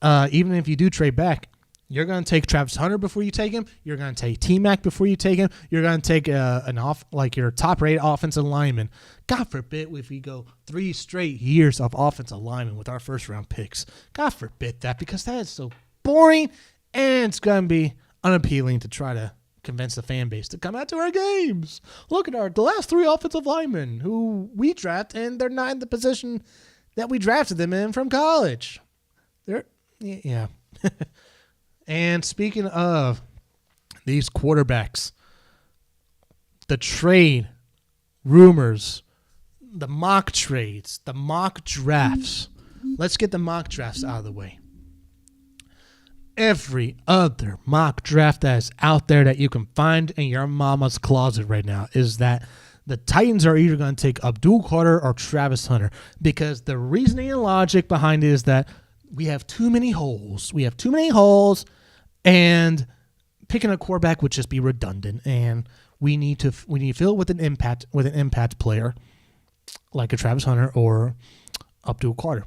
A: even if you do trade back, you're going to take Travis Hunter before you take him. You're going to take T-Mac before you take him. You're going to take your top-rated offensive lineman. God forbid if we go 3 straight years of offensive lineman with our first-round picks. God forbid that, because that is so boring, and it's going to be unappealing to try to convince the fan base to come out to our games. Look at the last 3 offensive linemen who we draft, and they're not in the position that we drafted them in from college. Yeah. And speaking of these quarterbacks, the trade rumors, the mock trades, the mock drafts. Let's get the mock drafts out of the way. Every other mock draft that is out there that you can find in your mama's closet right now is that the Titans are either going to take Abdul Carter or Travis Hunter, because the reasoning and logic behind it is that we have too many holes. And picking a quarterback would just be redundant, and we need to fill it with an impact player like a Travis Hunter or Abdul Carter.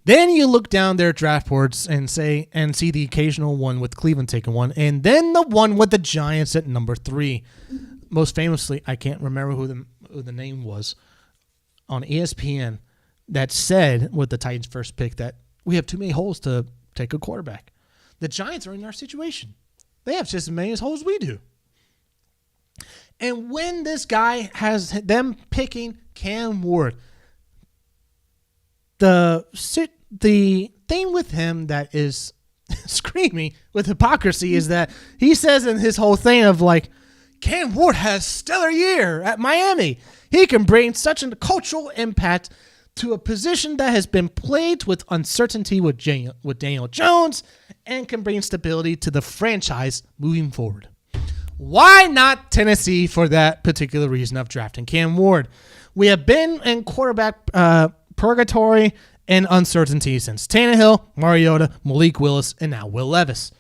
A: Then you look down their draft boards and see the occasional one with Cleveland taking one, and then the one with the Giants at number 3. Most famously, I can't remember who the name was on ESPN that said with the Titans' first pick that we have too many holes to take a quarterback. The Giants are in our situation. They have just as many holes as we do. And when this guy has them picking Cam Ward, the thing with him that is screaming with hypocrisy is that he says in his whole thing of Cam Ward has stellar year at Miami. He can bring such a cultural impact to a position that has been plagued with uncertainty with Daniel Jones, and can bring stability to the franchise moving forward. Why not Tennessee for that particular reason of drafting Cam Ward? We have been in quarterback purgatory and uncertainty since Tannehill, Mariota, Malik Willis, and now Will Levis.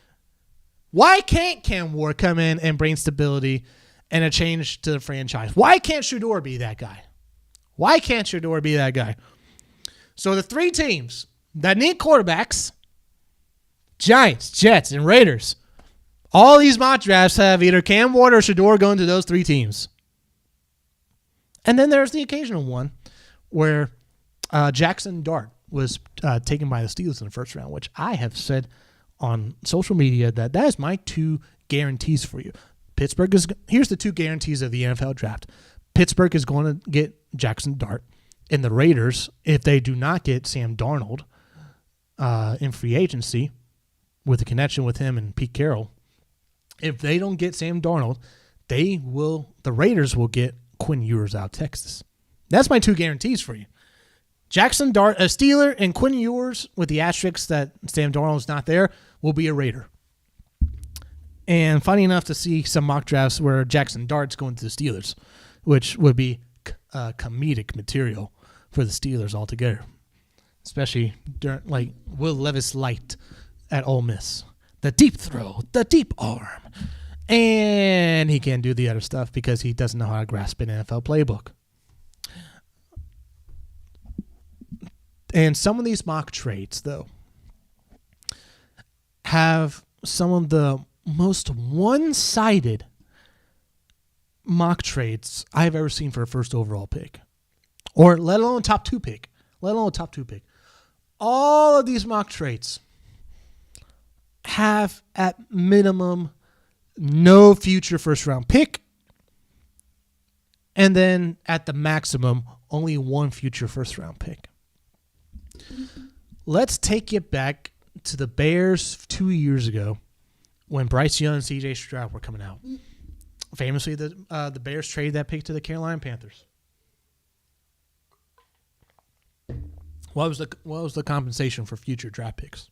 A: Why can't Cam Ward come in and bring stability and a change to the franchise? Why can't Shedeur be that guy? So the 3 teams that need quarterbacks, Giants, Jets, and Raiders, All these mock drafts have either Cam Ward or Shedeur going to those 3 teams. And then there's the occasional one where Jackson Dart was taken by the Steelers in the first round, which I have said on social media that is my 2 guarantees for you. Here's the 2 guarantees of the NFL draft. Pittsburgh is going to get Jackson Dart, and the Raiders, if they do not get Sam Darnold in free agency with a connection with him and Pete Carroll, if they don't get Sam Darnold, the Raiders will get Quinn Ewers out of Texas. That's my 2 guarantees for you. Jackson Dart, a Steeler, and Quinn Ewers, with the asterisk that Sam Darnold's not there, will be a Raider. And funny enough to see some mock drafts where Jackson Dart's going to the Steelers, which would be comedic material for the Steelers altogether, especially during Will Levis Light at Ole Miss. The deep throw, the deep arm. And he can't do the other stuff because he doesn't know how to grasp an NFL playbook. And some of these mock trades, though, have some of the most one-sided mock trades I've ever seen for a first overall pick. Or let alone top 2 pick. All of these mock trades have at minimum no future first round pick, and then at the maximum only 1 future first round pick. Let's take it back to the Bears 2 years ago when Bryce Young and CJ Stroud were coming out. Famously, the Bears traded that pick to the Carolina Panthers. What was the compensation for future draft picks?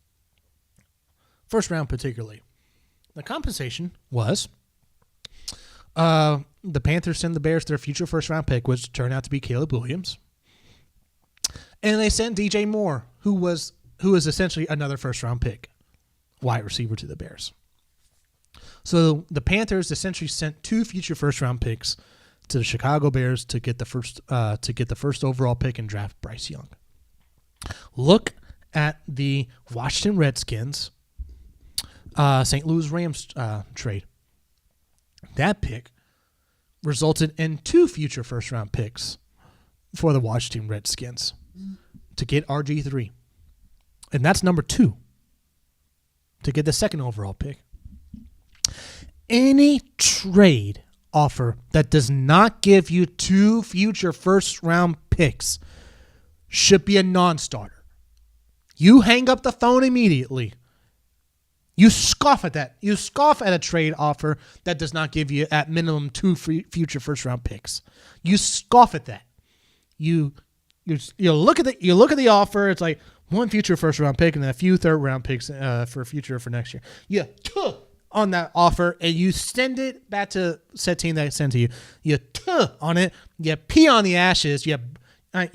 A: First round particularly. The compensation was the Panthers sent the Bears their future first round pick, which turned out to be Caleb Williams. And they sent DJ Moore, who was essentially another first round pick, wide receiver, to the Bears. So the Panthers essentially sent 2 future first round picks to the Chicago Bears to get the first overall pick and draft Bryce Young. Look at the Washington Redskins, St. Louis Rams trade. That pick resulted in 2 future first round picks for the Washington Redskins to get RG3. And that's number 2 to get the second overall pick. Any trade offer that does not give you 2 future first round picks should be a non-starter. You hang up the phone immediately. You scoff at that. You scoff at a trade offer that does not give you at minimum 2 future first round picks. You scoff at that. You look at the offer. It's like 1 future first round pick and a few third round picks for future for next year. You on that offer and you send it back to said team that sent to you. You on it. You pee on the ashes. You on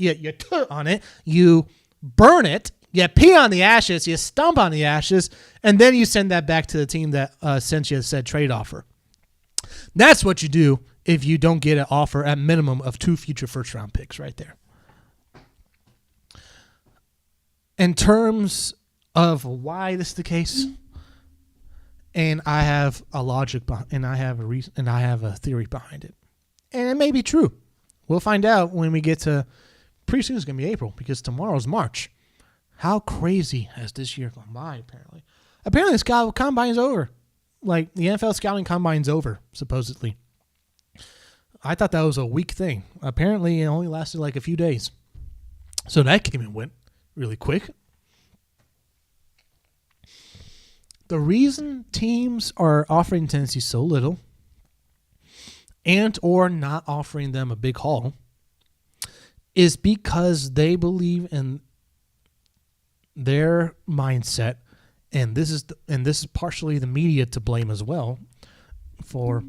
A: it. You burn it. You pee on the ashes. You stomp on the ashes, and then you send that back to the team that sent you said trade offer. That's what you do if you don't get an offer at minimum of 2 future first round picks right there. In terms of why this is the case, and I have a logic and I have a reason and I have a theory behind it, and it may be true. We'll find out when we get to. Pretty soon it's gonna be April because tomorrow's March. How crazy has this year gone by? Apparently the scout combine's over. Like the NFL scouting combine's over supposedly. I thought that was a week thing. Apparently it only lasted like a few days. So that came and went really quick. The reason teams are offering Tennessee so little and or not offering them a big haul is because they believe in their mindset, and this is partially the media to blame as well for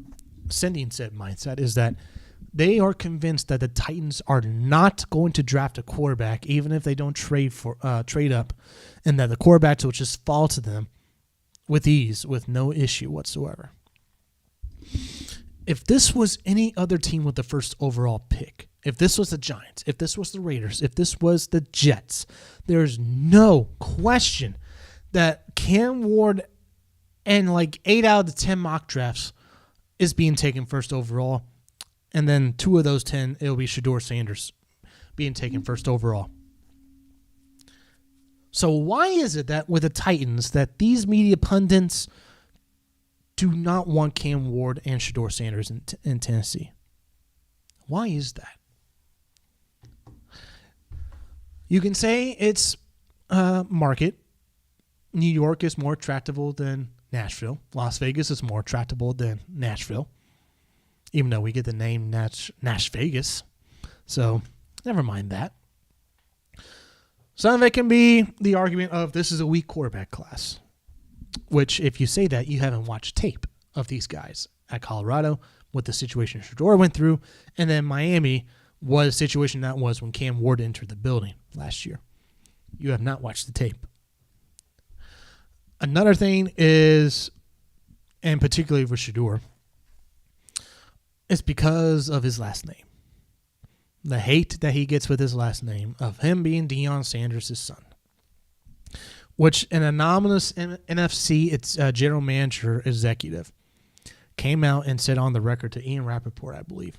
A: sending said mindset, is that they are convinced that the Titans are not going to draft a quarterback even if they don't trade up, and that the quarterbacks will just fall to them with ease, with no issue whatsoever. If this was any other team with the first overall pick, if this was the Giants, if this was the Raiders, if this was the Jets, there's no question that Cam Ward And like 8 out of the 10 mock drafts is being taken first overall. And then 2 of those 10, it'll be Shedeur Sanders being taken first overall. So why is it that with the Titans that these media pundits do not want Cam Ward and Shedeur Sanders in Tennessee? Why is that? You can say it's market. New York is more attractable than Nashville. Las Vegas is more attractable than Nashville, even though we get the name Nash Vegas. So never mind that. Some of it can be the argument of this is a weak quarterback class, which if you say that, you haven't watched tape of these guys at Colorado, what the situation Shedeur went through, and then Miami, what a situation that was when Cam Ward entered the building last year. You have not watched the tape. Another thing is, and particularly with Shedeur, it's because of his last name. The hate that he gets with his last name of him being Deion Sanders' son, which an anonymous NFC general manager executive came out and said on the record to Ian Rappaport, I believe,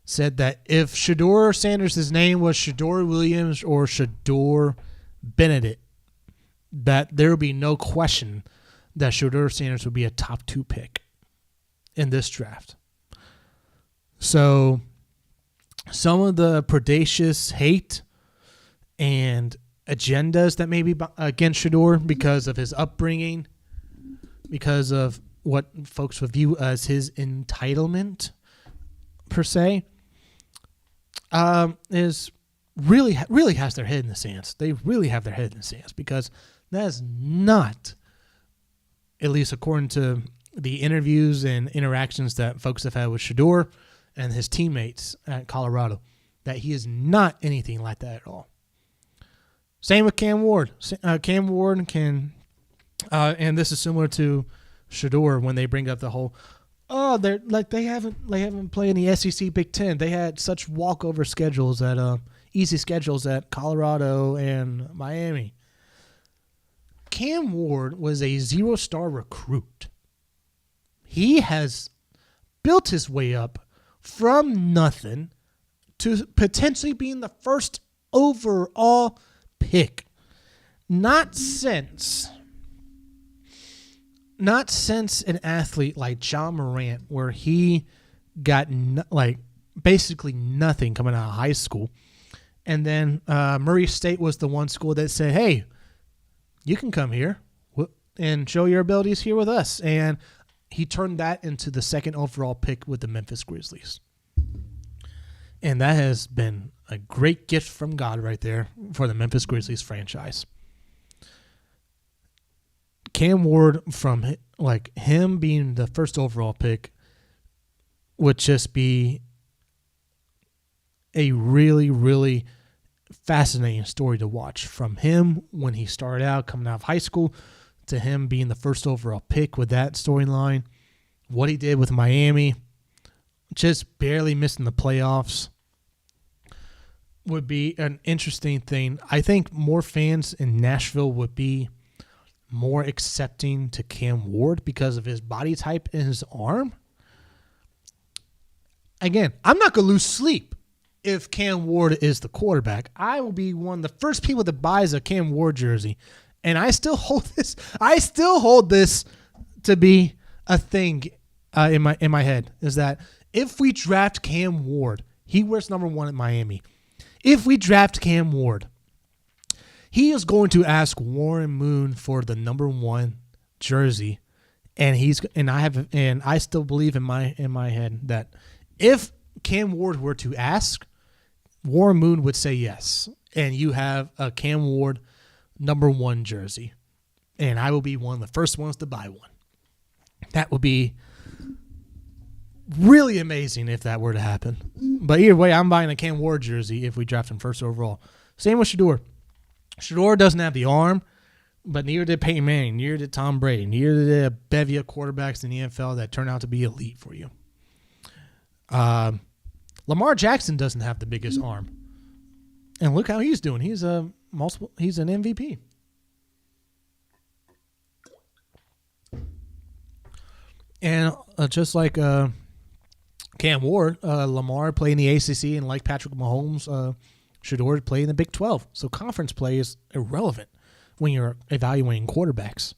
A: said that if Shedeur Sanders' name was Shedeur Williams or Shedeur Benedict, that there would be no question that Shedeur Sanders would be a top 2 pick in this draft. So some of the predacious hate and agendas that may be against Shedeur because of his upbringing, because of what folks would view as his entitlement, per se, is really has their head in the sands. They really have their head in the sands because that is not, at least according to the interviews and interactions that folks have had with Shedeur and his teammates at Colorado, that he is not anything like that at all. Same with Cam Ward. Cam Ward can, and this is similar to Shedeur when they bring up the whole, they haven't played in the SEC Big Ten. They had such walkover schedules easy schedules at Colorado and Miami. Cam Ward was a 0-star recruit. He has built his way up from nothing to potentially being the first overall pick. Not since an athlete like John Morant, where he got basically nothing coming out of high school. And then Murray State was the one school that said, hey, you can come here and show your abilities here with us. And he turned that into the 2nd overall pick with the Memphis Grizzlies. And that has been a great gift from God right there for the Memphis Grizzlies franchise. Cam Ward, from him being the 1st overall pick, would just be a really, really fascinating story to watch. From him when he started out coming out of high school to him being the 1st overall pick with that storyline, what he did with Miami, just barely missing the playoffs, would be an interesting thing. I think more fans in Nashville would be more accepting to Cam Ward because of his body type and his arm. Again, I'm not going to lose sleep if Cam Ward is the quarterback. I will be one of the first people that buys a Cam Ward jersey. And I still hold this. I still hold this to be a thing in my head, is that if we draft Cam Ward, he wears number 1 at Miami. If we draft Cam Ward, he is going to ask Warren Moon for the number 1 jersey, and I still believe in my head that if Cam Ward were to ask, Warren Moon would say yes, and you have a Cam Ward number 1 jersey, and I will be one of the first ones to buy one. That would be really amazing if that were to happen. But either way, I'm buying a Cam Ward jersey if we draft him 1st overall. Same with Shedeur. Shedeur doesn't have the arm, but neither did Peyton Manning, neither did Tom Brady, neither did a bevy of quarterbacks in the NFL that turn out to be elite for you. Lamar Jackson doesn't have the biggest arm. And look how he's doing. He's an MVP. And just like Cam Ward, Lamar played in the ACC, and like Patrick Mahomes, Shedeur played in the Big 12. So conference play is irrelevant when you're evaluating quarterbacks.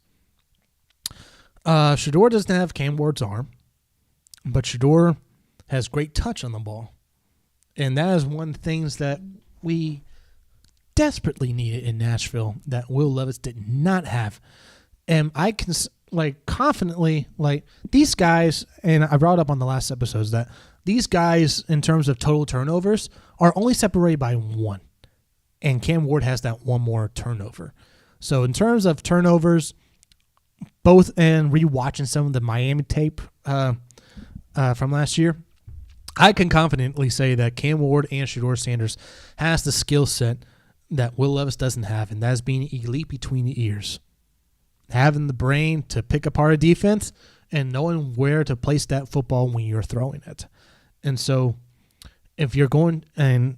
A: Shedeur doesn't have Cam Ward's arm, but Shedeur has great touch on the ball. And that is one of the things that we desperately needed in Nashville that Will Levis did not have. And I can confidently, these guys, and I brought up on the last episodes that these guys, in terms of total turnovers, are only separated by one. And Cam Ward has that one more turnover. So in terms of turnovers, both and rewatching some of the Miami tape from last year, I can confidently say that Cam Ward and Shedeur Sanders has the skill set that Will Levis doesn't have, and that is being elite between the ears. Having the brain to pick apart a defense and knowing where to place that football when you're throwing it. And so if you're going, and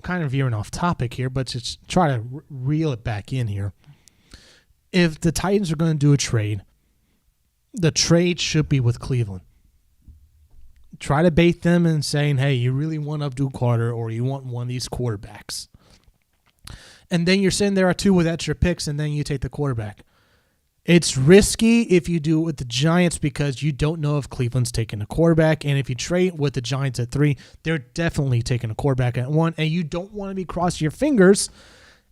A: kind of veering off topic here, but to try to reel it back in here, if the Titans are going to do a trade, the trade should be with Cleveland. Try to bait them in saying, hey, you really want Abdul Carter or you want one of these quarterbacks. And then you're sitting there at 2 with extra picks, and then you take the quarterback. It's risky if you do it with the Giants because you don't know if Cleveland's taking a quarterback. And if you trade with the Giants at 3, they're definitely taking a quarterback at 1. And you don't want to be crossing your fingers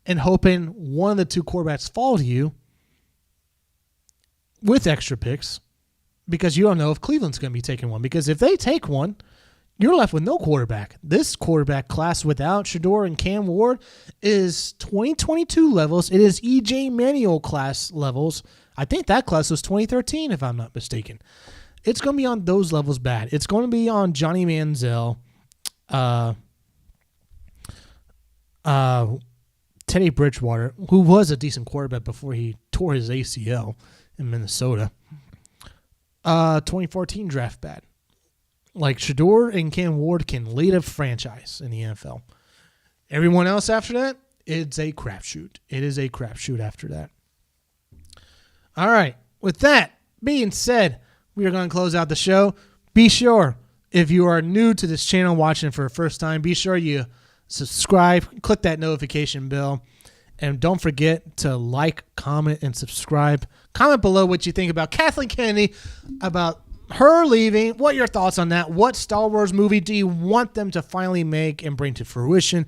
A: and hoping one of the 2 quarterbacks fall to you with extra picks because you don't know if Cleveland's going to be taking one. Because if they take one, you're left with no quarterback. This quarterback class without Shedeur and Cam Ward is 2022 levels. It is E.J. Manuel class levels. I think that class was 2013, if I'm not mistaken. It's going to be on those levels bad. It's going to be on Johnny Manziel, Teddy Bridgewater, who was a decent quarterback before he tore his ACL in Minnesota. 2014 draft bad. Like Shedeur and Cam Ward can lead a franchise in the NFL. Everyone else after that, it's a crapshoot. It is a crapshoot after that. All right. With that being said, we are going to close out the show. Be sure, if you are new to this channel watching for the first time, be sure you subscribe, click that notification bell, and don't forget to like, comment, and subscribe. Comment below what you think about Kathleen Kennedy, about her leaving. What are your thoughts on that? What Star Wars movie do you want them to finally make and bring to fruition?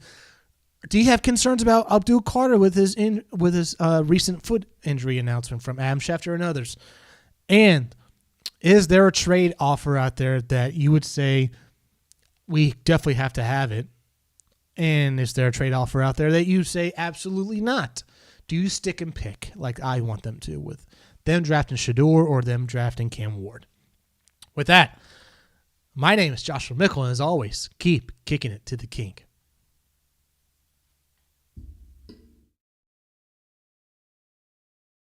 A: Do you have concerns about Abdul Carter with his recent foot injury announcement from Adam Schefter and others? And is there a trade offer out there that you would say we definitely have to have it? And is there a trade offer out there that you say absolutely not? Do you stick and pick like I want them to with them drafting Shedeur or them drafting Cam Ward? With that, my name is Joshua Mickle, and as always, keep kicking it to the king.